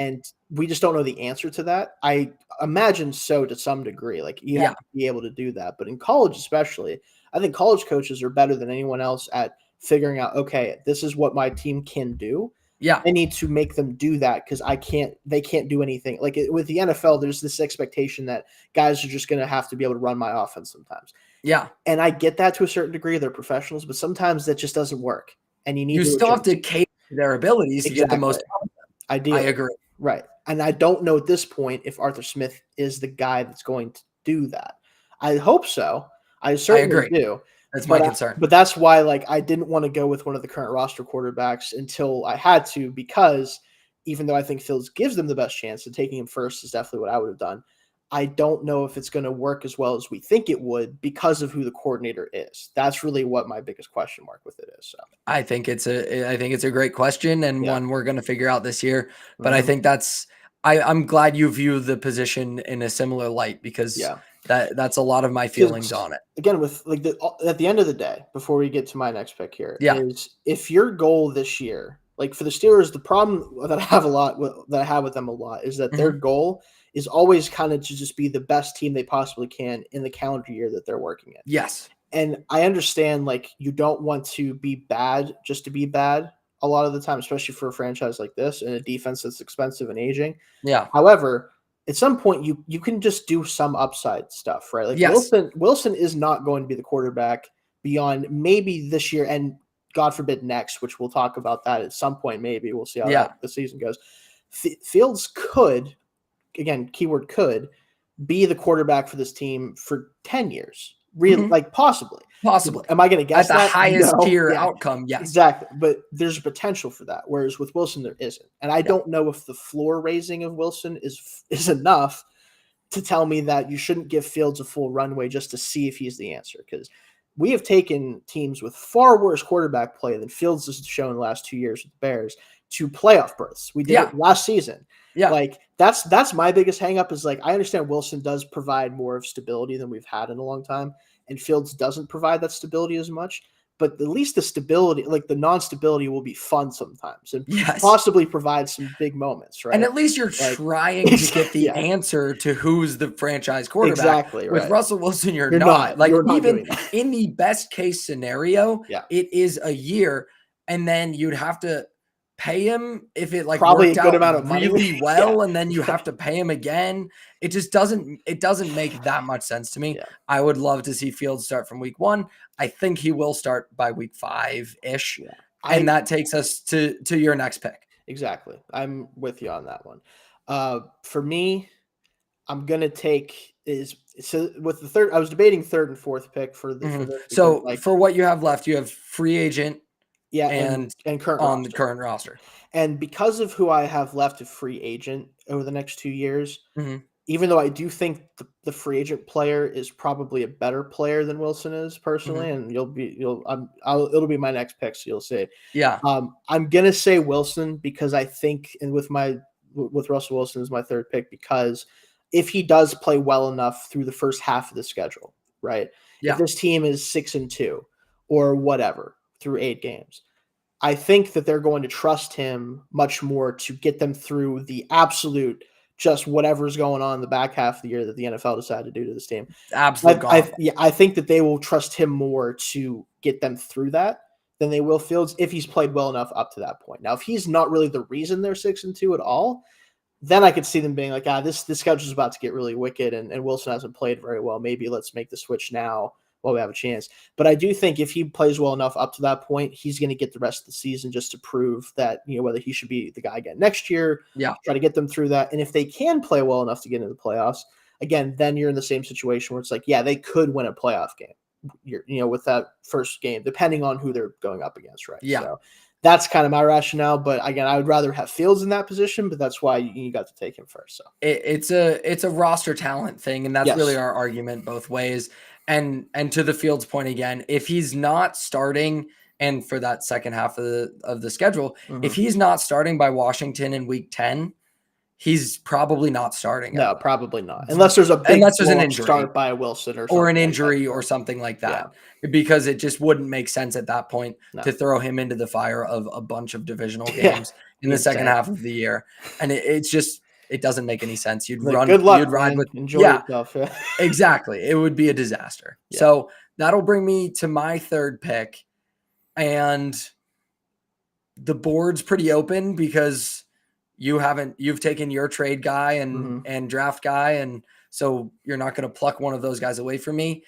And we just don't know the answer to that. I imagine so, to some degree. Like, you have to be able to do that. But in college especially, I think college coaches are better than anyone else at figuring out, okay, this is what my team can do. Yeah. I need to make them do that, because they can't do anything. Like, with the NFL, there's this expectation that guys are just going to have to be able to run my offense sometimes. Yeah. And I get that to a certain degree. They're professionals, but sometimes that just doesn't work. And you still have to cater to their abilities to get the most out of them. Ideally. I agree. Right. And I don't know at this point if Arthur Smith is the guy that's going to do that. I hope so. I certainly do. That's my concern. But that's why, like, I didn't want to go with one of the current roster quarterbacks until I had to, because even though I think Fields gives them the best chance, and taking him first is definitely what I would have done, I don't know if it's going to work as well as we think it would, because of who the coordinator is. That's really what my biggest question mark with it is. So I think it's a great question, and one we're going to figure out this year. But I think I'm glad you view the position in a similar light, because that's a lot of my feelings on it. Again, with like at the end of the day, before we get to my next pick here, is if your goal this year, like for the Steelers, the problem that I have with them a lot is that their goal is always kind of to just be the best team they possibly can in the calendar year that they're working in. Yes. And I understand, like, you don't want to be bad just to be bad a lot of the time, especially for a franchise like this and a defense that's expensive and aging. Yeah. However, at some point you can just do some upside stuff, right? Like Yes. Wilson is not going to be the quarterback beyond maybe this year and God forbid next, which we'll talk about that at some point. Maybe we'll see how the season goes. Fields could, again, keyword could, be the quarterback for this team for 10 years. Really, like possibly. Am I going to guess at the that? highest tier outcome? Yes, exactly. But there's potential for that. Whereas with Wilson, there isn't. And I don't know if the floor raising of Wilson is enough to tell me that you shouldn't give Fields a full runway just to see if he's the answer. Because we have taken teams with far worse quarterback play than Fields has shown the last 2 years with the Bears to playoff berths. We did it last season. Yeah. Like that's my biggest hang up is, like, I understand Wilson does provide more of stability than we've had in a long time, and Fields doesn't provide that stability as much, but at least the stability, like the non-stability, will be fun sometimes and possibly provide some big moments, right? And at least you're trying to get the answer to who's the franchise quarterback. Exactly. With Russell Wilson, you're not. Like, even in the best case scenario, it is a year, and then you'd have to pay him if it probably worked a good out amount of money really well, and then you have to pay him again. It just doesn't make that much sense to me. Yeah. I would love to see Fields start from week 1. I think he will start by week 5-ish. Yeah. And that takes us to your next pick. Exactly. I'm with you on that one. For me, I'm going to take with the third, I was debating third and fourth pick for the So for what you have left, you have free agent. Yeah, and current on roster. the current roster. And because of who I have left of free agent over the next 2 years, even though I do think the free agent player is probably a better player than Wilson is personally, and it'll be my next pick, so you'll see. Yeah. I'm gonna say Wilson because I think, and with Russell Wilson as my third pick, because if he does play well enough through the first half of the schedule, right? Yeah. If this team is 6-2 or whatever through 8 games, I think that they're going to trust him much more to get them through the absolute just whatever's going on in the back half of the year that the NFL decided to do to this team. Absolutely. I think that they will trust him more to get them through that than they will Fields if he's played well enough up to that point. Now, if he's not really the reason they're 6-2 at all, then I could see them being like, this schedule is about to get really wicked, and Wilson hasn't played very well. Maybe let's make the switch now while we have a chance. But I do think if he plays well enough up to that point, he's going to get the rest of the season just to prove that, whether he should be the guy again next year, try to get them through that. And if they can play well enough to get into the playoffs, again, then you're in the same situation where it's like, they could win a playoff game, with that first game, depending on who they're going up against, right? Yeah. So that's kind of my rationale. But again, I would rather have Fields in that position, but that's why you got to take him first. So it's a roster talent thing, and that's really our argument both ways. And to the Fields point again, if he's not starting, and for that second half of the schedule, if he's not starting by Washington in week 10, he's probably not starting. No, probably not. Unless there's an injury start by Wilson or an injury or something like that, because it just wouldn't make sense at that point to throw him into the fire of a bunch of divisional games in the second half of the year. And it doesn't make any sense. You'd run. Good luck. You'd ride with. Enjoy yourself. Exactly. It would be a disaster. Yeah. So that'll bring me to my third pick, and the board's pretty open because you've taken your trade guy and draft guy, and so you're not going to pluck one of those guys away from me.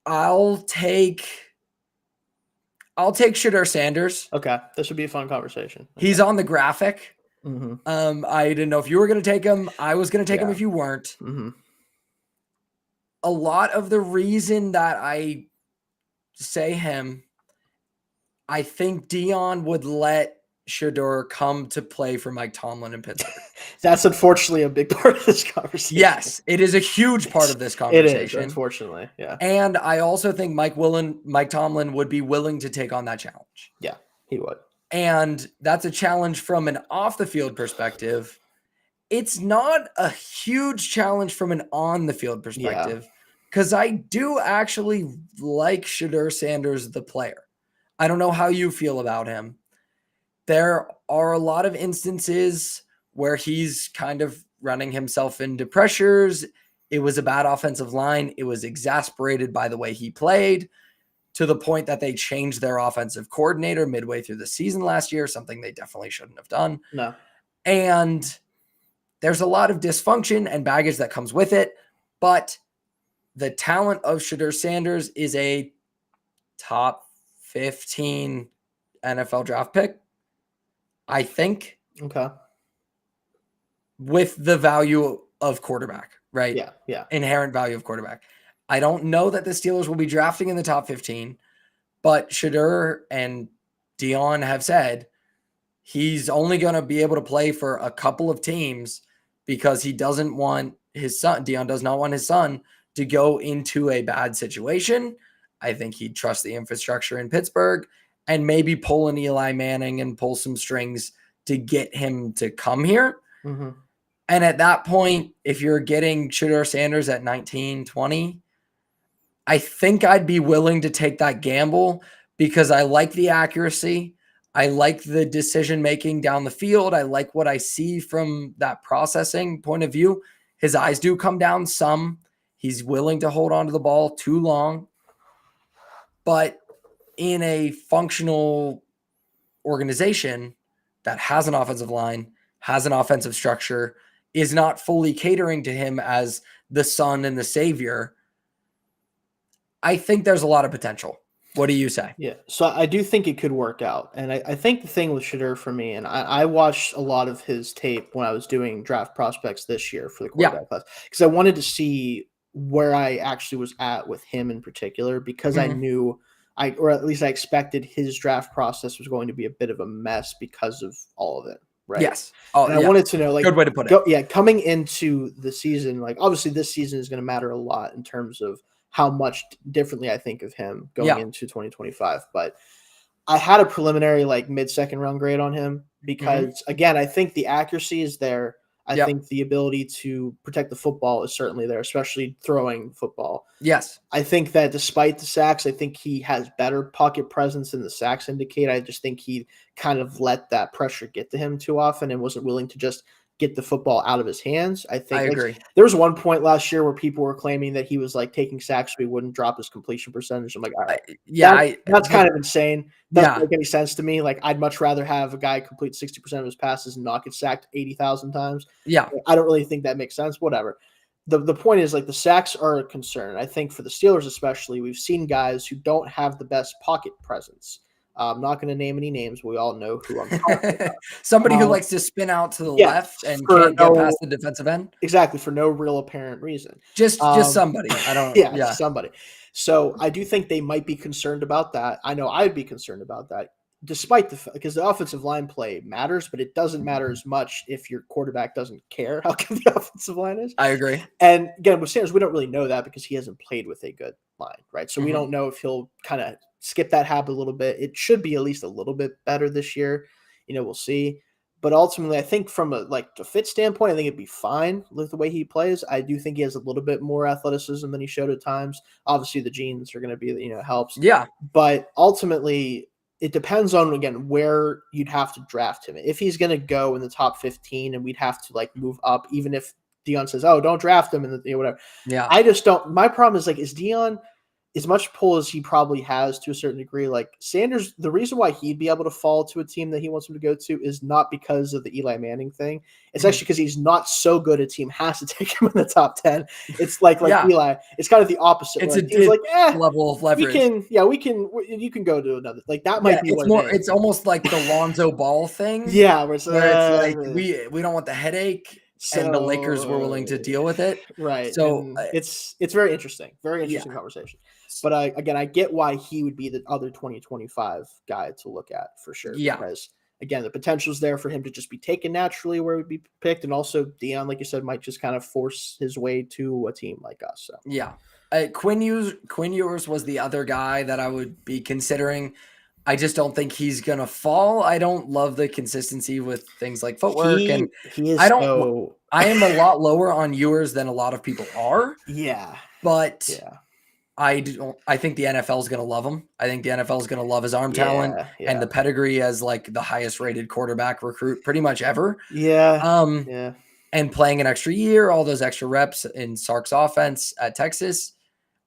I'll take Shedeur Sanders. Okay, this would be a fun conversation. Okay. He's on the graphic. I didn't know if you were going to take him. I was going to take him if you weren't. A lot of the reason that I say him, I think Dion would let Shedeur come to play for Mike Tomlin in Pittsburgh. That's unfortunately a big part of this conversation. Yes, it is a huge part of this conversation. It is, unfortunately. Yeah. And I also think Mike Tomlin would be willing to take on that challenge. Yeah, he would. And that's a challenge from an off-the-field perspective. It's not a huge challenge from an on-the-field perspective, because I do actually like Shedeur Sanders, the player. I don't know how you feel about him. There are a lot of instances where he's kind of running himself into pressures. It was a bad offensive line. It was exasperated by the way he played, to the point that they changed their offensive coordinator midway through the season last year, something they definitely shouldn't have done. No. And there's a lot of dysfunction and baggage that comes with it, but the talent of Shedeur Sanders is a top 15 NFL draft pick, I think. Okay. With the value of quarterback, right? Yeah. Inherent value of quarterback. I don't know that the Steelers will be drafting in the top 15, but Shedeur and Dion have said he's only going to be able to play for a couple of teams because he doesn't want his son, Dion does not want his son to go into a bad situation. I think he'd trust the infrastructure in Pittsburgh and maybe pull an Eli Manning and pull some strings to get him to come here. Mm-hmm. And at that point, if you're getting Shedeur Sanders at 19, 20, I think I'd be willing to take that gamble because I like the accuracy. I like the decision-making down the field. I like what I see from that processing point of view. His eyes do come down some. He's willing to hold on to the ball too long. But in a functional organization that has an offensive line, has an offensive structure, is not fully catering to him as the son and the savior, I think there's a lot of potential. What do you say? Yeah, so I do think it could work out. And I think the thing with Shedeur for me, and I watched a lot of his tape when I was doing draft prospects this year for the quarterback class, because I wanted to see where I actually was at with him in particular, because I knew or at least I expected his draft process was going to be a bit of a mess because of all of it. Right. Yes. And I wanted to know, like, good way to put it. Coming into the season, like, obviously this season is going to matter a lot in terms of how much differently I think of him going into 2025. But I had a preliminary, like, mid-second round grade on him because, again, I think the accuracy is there. I think the ability to protect the football is certainly there, especially throwing football. Yes. I think that despite the sacks, I think he has better pocket presence than the sacks indicate. I just think he kind of let that pressure get to him too often and wasn't willing to just get the football out of his hands. I agree. There was one point last year where people were claiming that he was like taking sacks so he wouldn't drop his completion percentage. I'm like, all right, that's kind of insane. Doesn't make any sense to me. Like, I'd much rather have a guy complete 60% of his passes and not get sacked 80,000 times. Yeah. I don't really think that makes sense. Whatever. The point is, like, the sacks are a concern. I think for the Steelers especially, we've seen guys who don't have the best pocket presence. I'm not going to name any names. We all know who I'm talking about. Somebody who likes to spin out to the left and can't get past the defensive end. Exactly, for no real apparent reason. Just somebody. I don't. Somebody. So I do think they might be concerned about that. I know I'd be concerned about that, despite because the offensive line play matters, but it doesn't matter as much if your quarterback doesn't care how good the offensive line is. I agree. And again, with Sanders, we don't really know that because he hasn't played with a good line, right? So we don't know if he'll kind of skip that habit a little bit. It should be at least a little bit better this year. We'll see. But ultimately, I think from a fit standpoint, I think it'd be fine with the way he plays. I do think he has a little bit more athleticism than he showed at times. Obviously, the genes are going to be, helps. Yeah. But ultimately, it depends on, again, where you'd have to draft him. If he's going to go in the top 15 and we'd have to move up, even if Dion says, oh, don't draft him and whatever. Yeah. I just don't. My problem is, is Dion, as much pull as he probably has to a certain degree, Sanders, the reason why he'd be able to fall to a team that he wants him to go to is not because of the Eli Manning thing. It's actually because he's not so good a team has to take him in the top 10. It's like Eli. It's kind of the opposite. It's level of leverage. You can go to another. That might be what it is. It's almost like the Lonzo Ball thing. Yeah. Where it's like we don't want the headache. And the Lakers were willing to deal with it. Right. So it's very interesting. Very interesting conversation. But I get why he would be the other 2025 guy to look at for sure. Yeah. Because, again, the potential is there for him to just be taken naturally where he would be picked. And also Dion, like you said, might just kind of force his way to a team like us. So. Yeah. Quinn Ewers was the other guy that I would be considering. I just don't think he's going to fall. I don't love the consistency with things like footwork. I am a lot lower on Ewers than a lot of people are. Yeah. But I think the NFL is going to love him. I think the NFL is going to love his arm talent and the pedigree as the highest rated quarterback recruit pretty much ever. Yeah. and playing an extra year, all those extra reps in Sark's offense at Texas,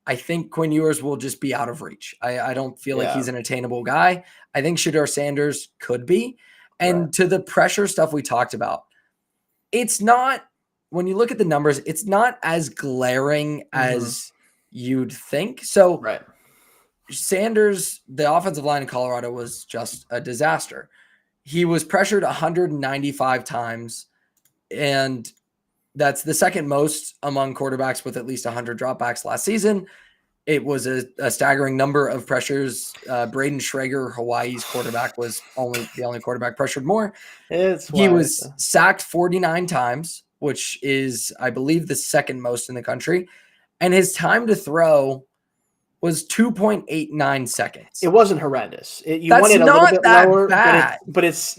I think Quinn Ewers will just be out of reach. I don't feel like he's an attainable guy. I think Shedeur Sanders could be. And to the pressure stuff we talked about, it's not, when you look at the numbers, it's not as glaring as you'd think. So Sanders, the offensive line in Colorado was just a disaster. He was pressured 195 times, and that's the second most among quarterbacks with at least 100 dropbacks last season. It was a staggering number of pressures. Braden Schrager, Hawaii's quarterback, was the only quarterback pressured more. He was sacked 49 times, which is, I believe, the second most in the country. And his time to throw was 2.89 seconds. It wasn't horrendous. You That's wanted a not little bit that lower, bad. but it's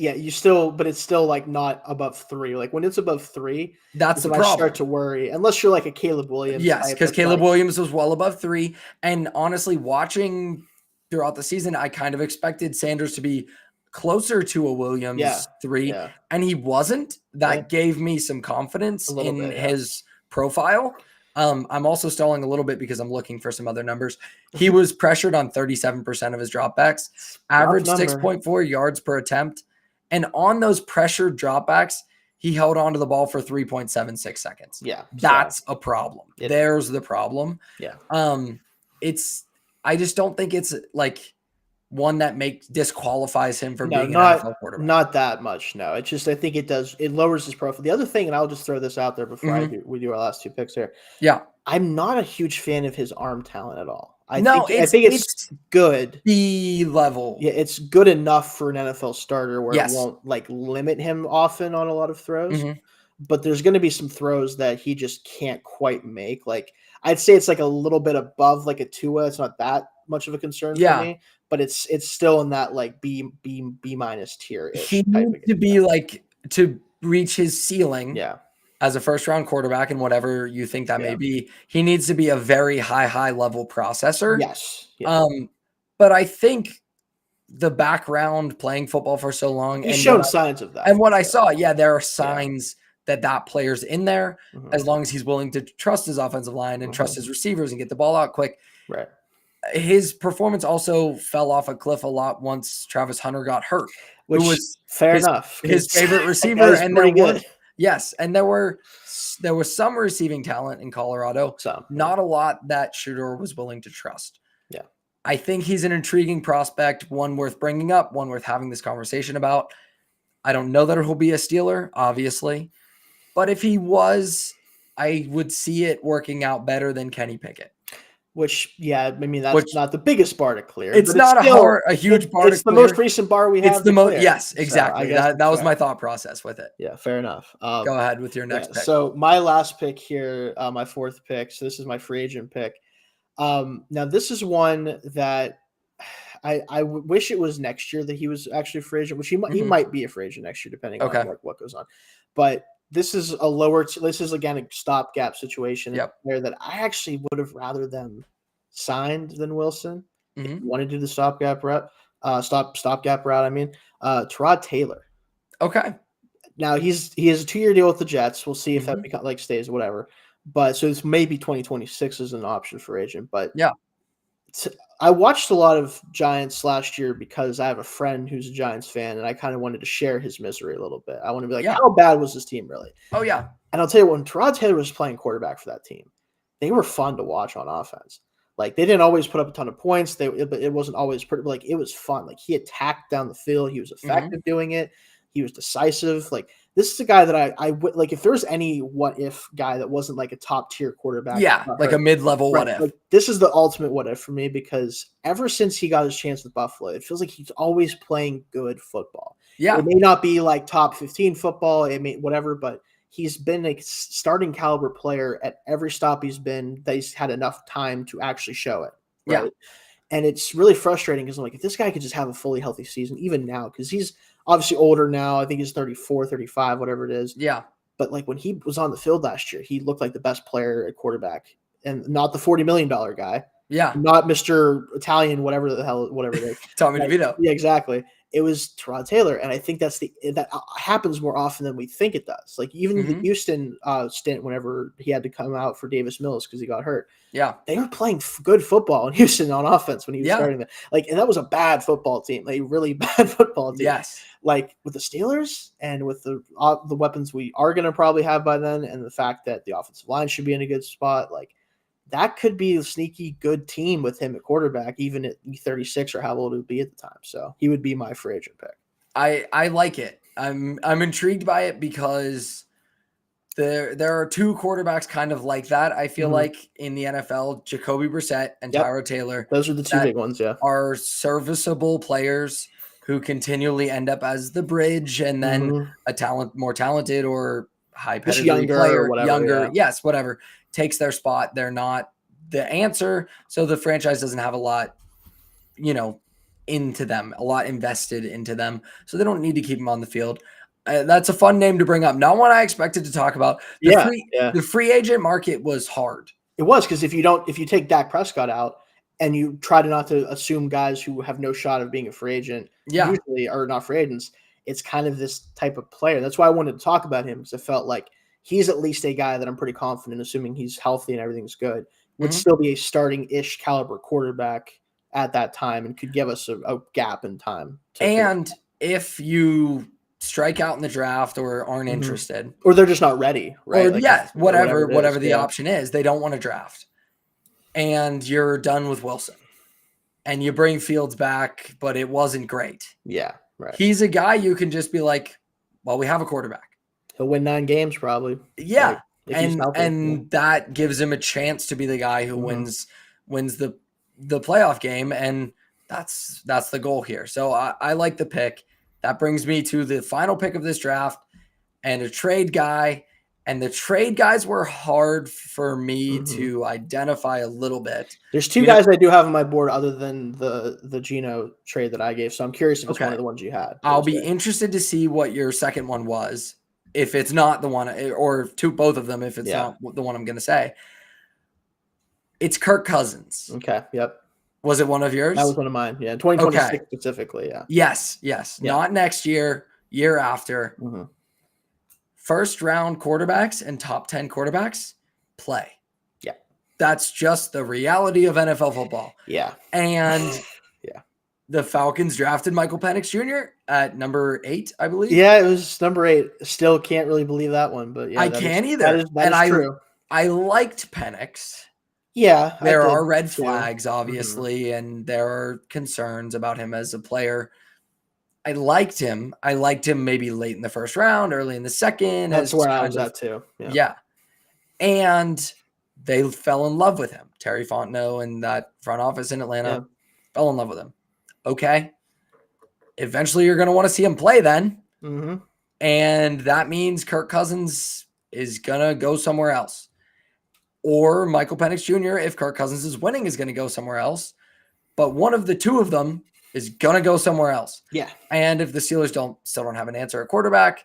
still like not above 3. Like when it's above 3, that's the problem. I start to worry, unless you're like a Caleb Williams. Yes, because Caleb Williams was well above 3. And honestly, watching throughout the season, I kind of expected Sanders to be closer to a Williams 3, and he wasn't. That gave me some confidence in his profile. I'm also stalling a little bit because I'm looking for some other numbers. He was pressured on 37% of his dropbacks, averaged 6.4 yards per attempt. And on those pressured dropbacks, he held onto the ball for 3.76 seconds. Yeah. That's a problem. There's the problem. Yeah. I just don't think it's like one that disqualifies him from being an NFL quarterback. Not that much, no. It's just, I think it lowers his profile. The other thing, and I'll just throw this out there before we do our last 2 picks here. Yeah. I'm not a huge fan of his arm talent at all. I think it's good. The level. Yeah, it's good enough for an NFL starter where it won't like limit him often on a lot of throws. But there's going to be some throws that he just can't quite make. Like I'd say it's like a little bit above like a Tua. It's not that much of a concern for me, but it's still in that like B minus tier. He needs to be like to reach his ceiling. Yeah. As a first round quarterback and whatever you think that may be, he needs to be a very high level processor. Yes. Yeah. But I think the background playing football for so long, he's shown signs of that. And what I saw, there are signs that player's in there as long as he's willing to trust his offensive line and trust his receivers and get the ball out quick. Right. His performance also fell off a cliff a lot once Travis Hunter got hurt, which was fair enough. His favorite receiver, and there was and there was some receiving talent in Colorado. Not a lot that Shedeur was willing to trust. Yeah, I think he's an intriguing prospect, one worth bringing up, one worth having this conversation about. I don't know that he'll be a Steeler, obviously, but if he was, I would see it working out better than Kenny Pickett. Which, I mean, that's not the biggest bar to clear. It's not a huge bar to clear. It's the most recent bar we have. It's the most, yes, exactly. So that was my thought process with it. Yeah, fair enough. Go ahead with your next pick. So my last pick here, my 4th pick. So this is my free agent pick. Now this is one that I wish it was next year that he was actually a free agent, which he might be a free agent next year, depending on what goes on. But this is this is again a stopgap situation there that I actually would have rather them signed than Wilson. If you want to do the stopgap route. I mean, Tyrod Taylor. Okay. Now he has a 2-year deal with the Jets. We'll see if that stays or whatever. But so it's maybe 2026 is an option for agent. But I watched a lot of Giants last year because I have a friend who's a Giants fan, and I kind of wanted to share his misery a little bit. I want to be like, how bad was this team really? Oh, yeah. And I'll tell you, when Tyrod Taylor was playing quarterback for that team, they were fun to watch on offense. Like, they didn't always put up a ton of points. But it wasn't always pretty. Like, it was fun. Like, he attacked down the field. He was effective doing it. He was decisive. Like, this is a guy that I would like if there was any what if guy that wasn't like a top tier quarterback. Yeah, like a mid-level what if. Like, this is the ultimate what if for me because ever since he got his chance with Buffalo, it feels like he's always playing good football. Yeah. It may not be like top 15 football, it may whatever, but he's been a starting caliber player at every stop he's been that he's had enough time to actually show it. Right? Yeah. And it's really frustrating because I'm like, if this guy could just have a fully healthy season, even now, because he's obviously older now. I think he's 34, 35, whatever it is. Yeah. But like when he was on the field last year, he looked like the best player at quarterback and not the $40 million guy. Yeah. not Mr. Italian, whatever the hell, whatever they Tommy like, DeVito. yeah, exactly. It was Tyrod Taylor, and I think that happens more often than we think it does. Like even the Houston stint, whenever he had to come out for Davis Mills because he got hurt, Yeah. they were playing good football in Houston on offense when he was Yeah. starting. Like, and that was a bad football team, like really bad football team. Yes. Like with the Steelers and with the weapons we are going to probably have by then, and the fact that the offensive line should be in a good spot, like that could be a sneaky good team with him at quarterback, even at 36 or how old it would be at the time. So he would be my free agent pick. I like it. I'm intrigued by it because there are two quarterbacks kind of like that. I feel like in the NFL, Jacoby Brissett and Tyrod Taylor. Those are the two big ones, yeah. Are serviceable players who continually end up as the bridge and then a more talented or high pedigree player, younger, yes, whatever, takes their spot. They're not the answer. So the franchise doesn't have a lot, into them, a lot invested into them. So they don't need to keep them on the field. That's a fun name to bring up. Not one I expected to talk about. The free agent market was hard. It was, because if you take Dak Prescott out and you try to not to assume guys who have no shot of being a free agent, usually are not free agents, it's kind of this type of player. That's why I wanted to talk about him, because I felt like he's at least a guy that I'm pretty confident, assuming he's healthy and everything's good, would still be a starting-ish caliber quarterback at that time and could give us a gap in time. And if you strike out in the draft or aren't interested, or they're just not ready, right? Or whatever the option is, they don't want to draft, and you're done with Wilson, and you bring Fields back, but it wasn't great. Yeah, right. He's a guy you can just be like, well, we have a quarterback. He'll win 9 games probably. Yeah, and that gives him a chance to be the guy who wins the playoff game, and that's the goal here. So I like the pick. That brings me to the final pick of this draft and a trade guy. And the trade guys were hard for me to identify a little bit. There's two guys I do have on my board other than the Geno trade that I gave. So I'm curious if it's one of the ones you had. I'll be interested to see what your second one was. If it's not the one, or both of them, if it's not the one I'm going to say. It's Kirk Cousins. Okay, yep. Was it one of yours? That was one of mine. Yeah, 2026 specifically. Yeah. Yes. Yeah. Not next year, year after. First round quarterbacks and top 10 quarterbacks play. Yeah. That's just the reality of NFL football. Yeah. And the Falcons drafted Michael Penix Jr. at number 8, I believe. Yeah, it was number 8. Still can't really believe that one, but yeah. I can't either. That is true. I liked Penix. Yeah. There are red flags, obviously, and there are concerns about him as a player. I liked him. Maybe late in the first round, early in the second. That's where I was at too. Yeah. And they fell in love with him. Terry Fontenot and that front office in Atlanta fell in love with him. Okay. Eventually you're going to want to see him play then. And that means Kirk Cousins is going to go somewhere else. Or Michael Penix Jr., if Kirk Cousins is winning, is going to go somewhere else. But one of the two of them is going to go somewhere else. Yeah. And if the Steelers still don't have an answer at quarterback,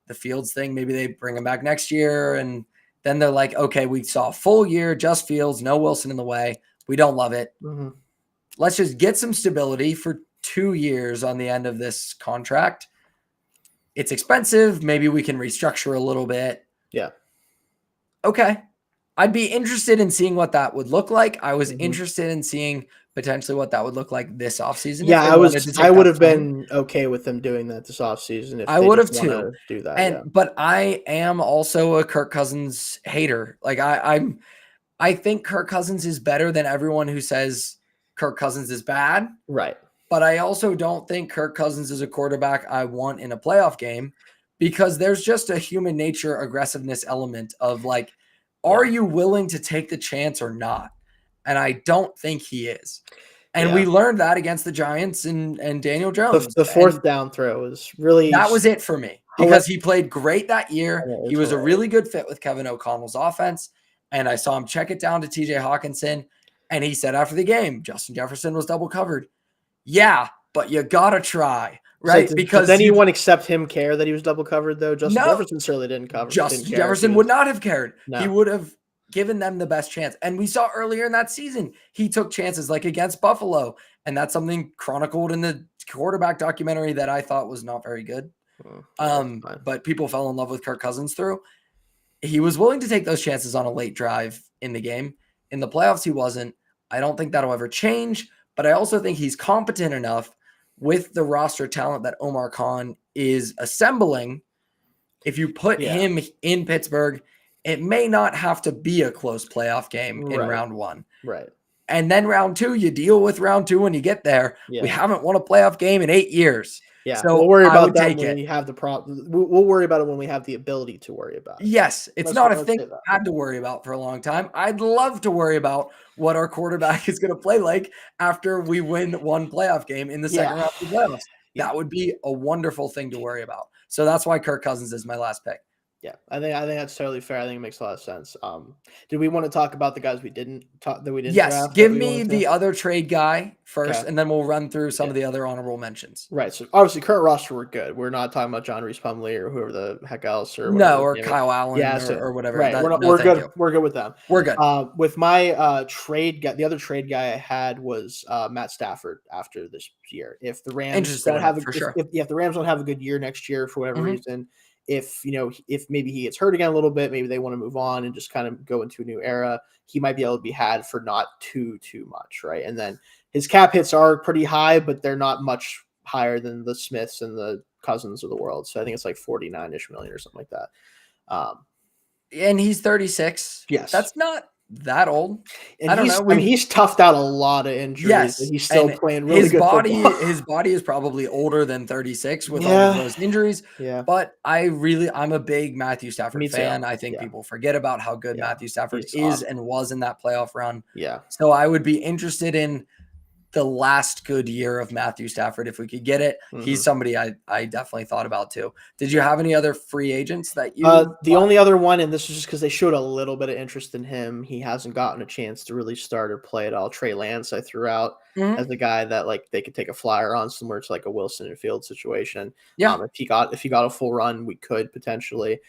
the Fields thing, maybe they bring him back next year. And then they're like, okay, we saw a full year, just Fields, no Wilson in the way. We don't love it. Let's just get some stability for 2 years on the end of this contract. It's expensive. Maybe we can restructure a little bit. Yeah. Okay. I'd be interested in seeing what that would look like. I was interested in seeing potentially what that would look like this offseason. Yeah, I would have been okay with them doing that this offseason if I would have too. To do that. But I am also a Kirk Cousins hater. Like I think Kirk Cousins is better than everyone who says Kirk Cousins is bad. Right. But I also don't think Kirk Cousins is a quarterback I want in a playoff game, because there's just a human nature aggressiveness element of like, are you willing to take the chance or not? And I don't think he is. And we learned that against the Giants and Daniel Jones. The fourth down throw was really... That was it for me, because he played great that year. He was a really good fit with Kevin O'Connell's offense. And I saw him check it down to TJ Hawkinson. And he said after the game, Justin Jefferson was double covered. Yeah, but you got to try. Right, because then anyone except him care that he was double covered though. Justin Jefferson certainly didn't cover. Justin Jefferson would not have cared. No. He would have given them the best chance. And we saw earlier in that season, he took chances like against Buffalo. And that's something chronicled in the quarterback documentary that I thought was not very good. But people fell in love with Kirk Cousins through. He was willing to take those chances on a late drive in the game. In the playoffs, he wasn't. I don't think that'll ever change, but I also think he's competent enough with the roster talent that Omar Khan is assembling. If you put him in Pittsburgh, it may not have to be a close playoff game in round one. Right. And then round two, you deal with round two when you get there. Yeah. We haven't won a playoff game in 8 years. Yeah, so we'll worry about that when we have the problem. We'll worry about it when we have the ability to worry about it. Yes, it's not a thing I had to worry about for a long time. I'd love to worry about what our quarterback is going to play like after we win one playoff game in the second round of the playoffs. That would be a wonderful thing to worry about. So that's why Kirk Cousins is my last pick. Yeah, I think that's totally fair. I think it makes a lot of sense. Did we want to talk about the guys we didn't Yes, draft? Give me the other trade guy first, and then we'll run through some of the other honorable mentions. Right. So obviously, current roster we're good. We're not talking about John Reese Plumlee or whoever the heck else or Kyle Allen or whatever. Right. We're good. We're good with them. We're good. With my trade guy, the other trade guy I had was Matt Stafford after this year. If the Rams don't have if the Rams don't have a good year next year for whatever reason. If maybe he gets hurt again a little bit, maybe they want to move on and just kind of go into a new era, he might be able to be had for not too much, right? And then his cap hits are pretty high, but they're not much higher than the Smiths and the Cousins of the world. So I think it's like 49-ish million or something like that. And he's 36. Yes. That's not that old. And I don't know. I mean, he's toughed out a lot of injuries. Yes, and he's still playing really good football. His body is probably older than 36 with all of those injuries. Yeah. But I'm a big Matthew Stafford fan. I think people forget about how good Matthew Stafford is and was in that playoff run. Yeah. So I would be interested in the last good year of Matthew Stafford if we could get it. He's somebody I definitely thought about too. Did you have any other free agents that you the only other one, and this is just because they showed a little bit of interest in him, he hasn't gotten a chance to really start or play at all. Trey Lance I threw out as a guy that like they could take a flyer on, similar to like a Wilson and Field situation. If he got a full run, we could potentially.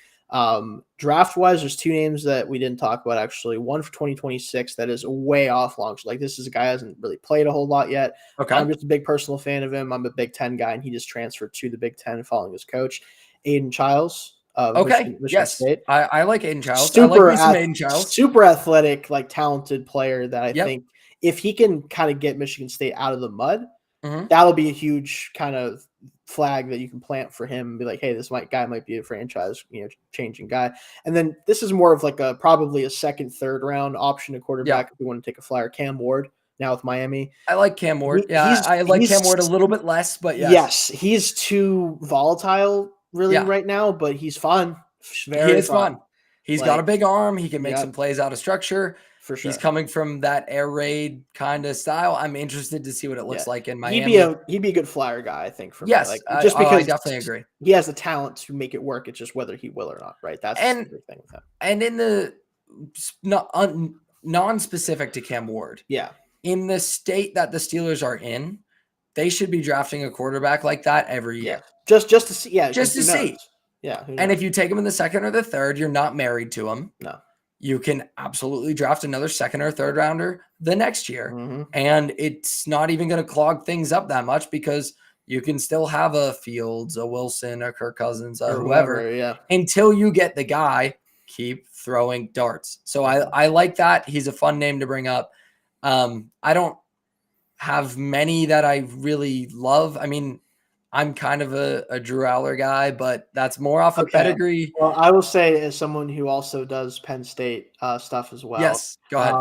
Draft wise, there's two names that we didn't talk about actually. One for 2026 that is way off launch. Like this is a guy who hasn't really played a whole lot yet. Okay. I'm just a big personal fan of him. I'm a Big Ten guy, and he just transferred to the Big Ten following his coach, Aiden Childs. Michigan State. I like Aiden Childs. Aiden Childs. Super athletic, like talented player that I think if he can kind of get Michigan State out of the mud, that'll be a huge kind of flag that you can plant for him and be like, hey, this guy might be a franchise, changing guy. And then this is more of like probably a second, third round option at quarterback if we want to take a flyer. Cam Ward now with Miami. I like Cam Ward. I like Cam Ward a little bit less, but yes, he's too volatile really right now, but he's fun. He is fun. He's got a big arm. He can make some plays out of structure. For sure. He's coming from that air raid kind of style. I'm interested to see what it looks like in Miami. He'd be a good flyer guy, I think. For me. Just because I definitely agree. He has the talent to make it work. It's just whether he will or not, right? That's the thing with him. And in the non-specific to Cam Ward, in the state that the Steelers are in, they should be drafting a quarterback like that every year. Just to see. Yeah, just to see. Yeah. And if you take him in the second or the third, you're not married to him. No. You can absolutely draft another second or third rounder the next year. And it's not even going to clog things up that much because you can still have a Fields, a Wilson, a Kirk Cousins, or whoever. Until you get the guy, keep throwing darts. So I like that. He's a fun name to bring up. I don't have many that I really love. I mean, I'm kind of a Drew Aller guy, but that's more off of pedigree. Well, I will say as someone who also does Penn State stuff as well. Yes, go ahead.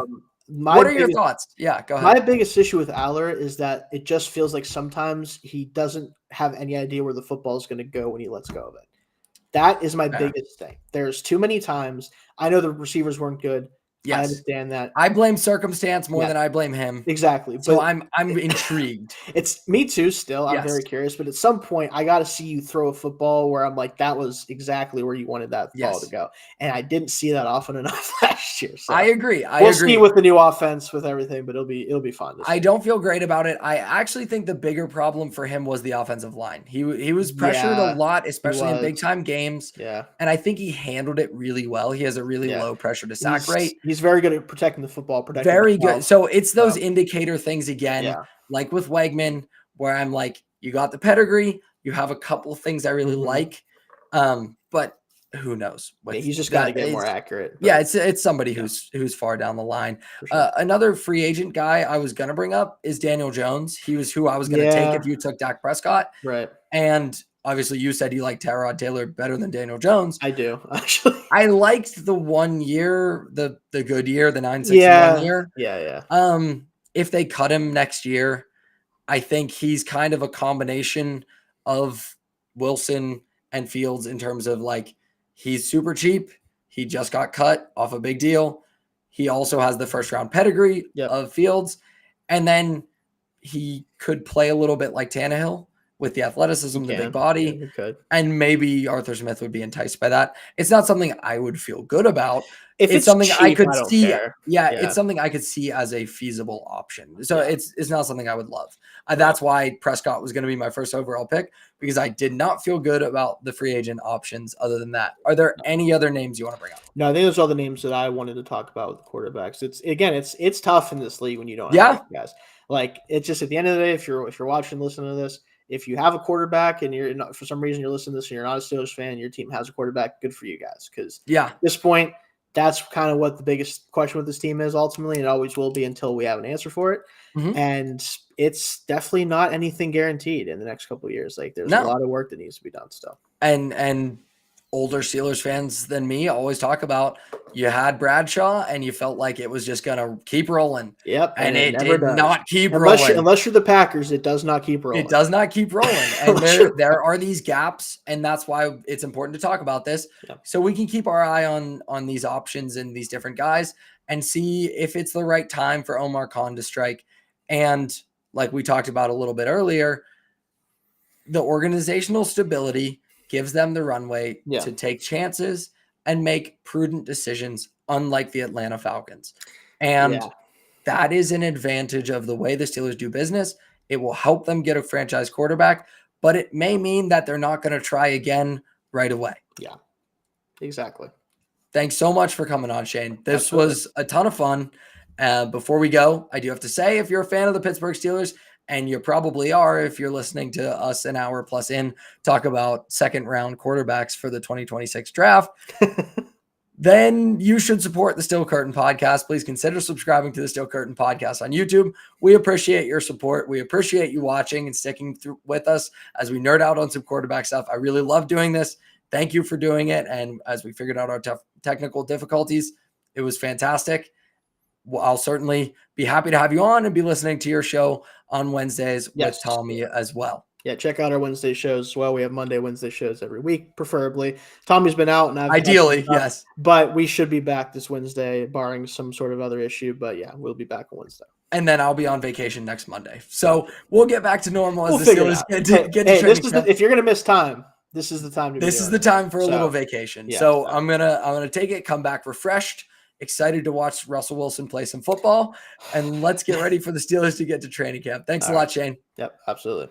What are your thoughts? Yeah, go ahead. My biggest issue with Aller is that it just feels like sometimes he doesn't have any idea where the football is going to go when he lets go of it. That is my biggest thing. There's too many times. I know the receivers weren't good. I Yes. understand that. I blame circumstance more Yeah. than I blame him. Exactly. So But I'm intrigued. it's me too still. I'm Yes. very curious. But at some point, I got to see you throw a football where I'm like, that was exactly where you wanted that ball to Yes. go. And I didn't see that often enough last year. So I agree. we'll see with the new offense, with everything, but it'll be fun. I don't feel great about it. I actually think the bigger problem for him was the offensive line. He was pressured a Yeah, lot, especially in was. big time games. Yeah. And I think he handled it really well. He has a really Yeah. low pressure to sack rate. He's very good at protecting the football, protecting Very himself. good. So it's those indicator things again, Yeah. like with Wegman, where I'm like, you got the pedigree, you have a couple of things I really like. But who knows? Yeah, he's just got to get more accurate. Yeah, it's somebody who's far down the line. Sure. Another free agent guy I was gonna bring up is Daniel Jones. He was who I was gonna take if you took Dak Prescott. Right. And obviously you said you like Tyrod Taylor better than Daniel Jones. I do, actually. I liked the 1 year, the good year, the 961 year. Yeah. If they cut him next year, I think he's kind of a combination of Wilson and Fields in terms of like, he's super cheap. He just got cut off a big deal. He also has the first round pedigree of Fields. And then he could play a little bit like Tannehill with the athleticism, the big body. And maybe Arthur Smith would be enticed by that. It's not something I would feel good about. If it's something cheap, I could see. Care. It's something I could see as a feasible option. So it's not something I would love. That's why Prescott was going to be my first overall pick, because I did not feel good about the free agent options other than that. Are there any other names you want to bring up? No, I think those are the names that I wanted to talk about with the quarterbacks. It's tough in this league when you don't have guys. Like, it's just at the end of the day, if you're watching, listening to this, if you have a quarterback and you're not, for some reason you're listening to this and you're not a Steelers fan, your team has a quarterback, good for you guys. Because at this point, that's kind of what the biggest question with this team is ultimately. And it always will be until we have an answer for it. And it's definitely not anything guaranteed in the next couple of years. Like, there's a lot of work that needs to be done still. And older Steelers fans than me always talk about, you had Bradshaw and you felt like it was just going to keep rolling. Yep. And it did not keep rolling. Unless you're the Packers, it does not keep rolling. It does not keep rolling. And there are these gaps, and that's why it's important to talk about this. So we can keep our eye on these options and these different guys and see if it's the right time for Omar Khan to strike. And like we talked about a little bit earlier, the organizational stability gives them the runway to take chances and make prudent decisions, unlike the Atlanta Falcons. And that is an advantage of the way the Steelers do business. It will help them get a franchise quarterback, but it may mean that they're not going to try again right away. Yeah, exactly. Thanks so much for coming on, Shayne. This was a ton of fun. Before we go, I do have to say, if you're a fan of the Pittsburgh Steelers, and you probably are if you're listening to us an hour plus in talk about second round quarterbacks for the 2026 draft, then you should support the Steel Curtain Podcast. Please consider subscribing to the Steel Curtain Podcast on YouTube. We appreciate your support. We appreciate you watching and sticking through with us as we nerd out on some quarterback stuff. I really love doing this. Thank you for doing it. And as we figured out our technical difficulties, it was fantastic. Well, I'll certainly be happy to have you on and be listening to your show on Wednesdays with Tommy as well. Yeah, check out our Wednesday shows as well. We have Monday, Wednesday shows every week, preferably. Tommy's been out, and ideally, yes. But we should be back this Wednesday, barring some sort of other issue. But yeah, we'll be back on Wednesday. And then I'll be on vacation next Monday. So we'll get back to normal as the Steelers get to training camp. If you're gonna miss time, this is the time. This is the time for a little vacation. So I'm gonna take it, come back refreshed. Excited to watch Russell Wilson play some football, and let's get ready for the Steelers to get to training camp. Thanks a lot, Shayne. Yep, absolutely.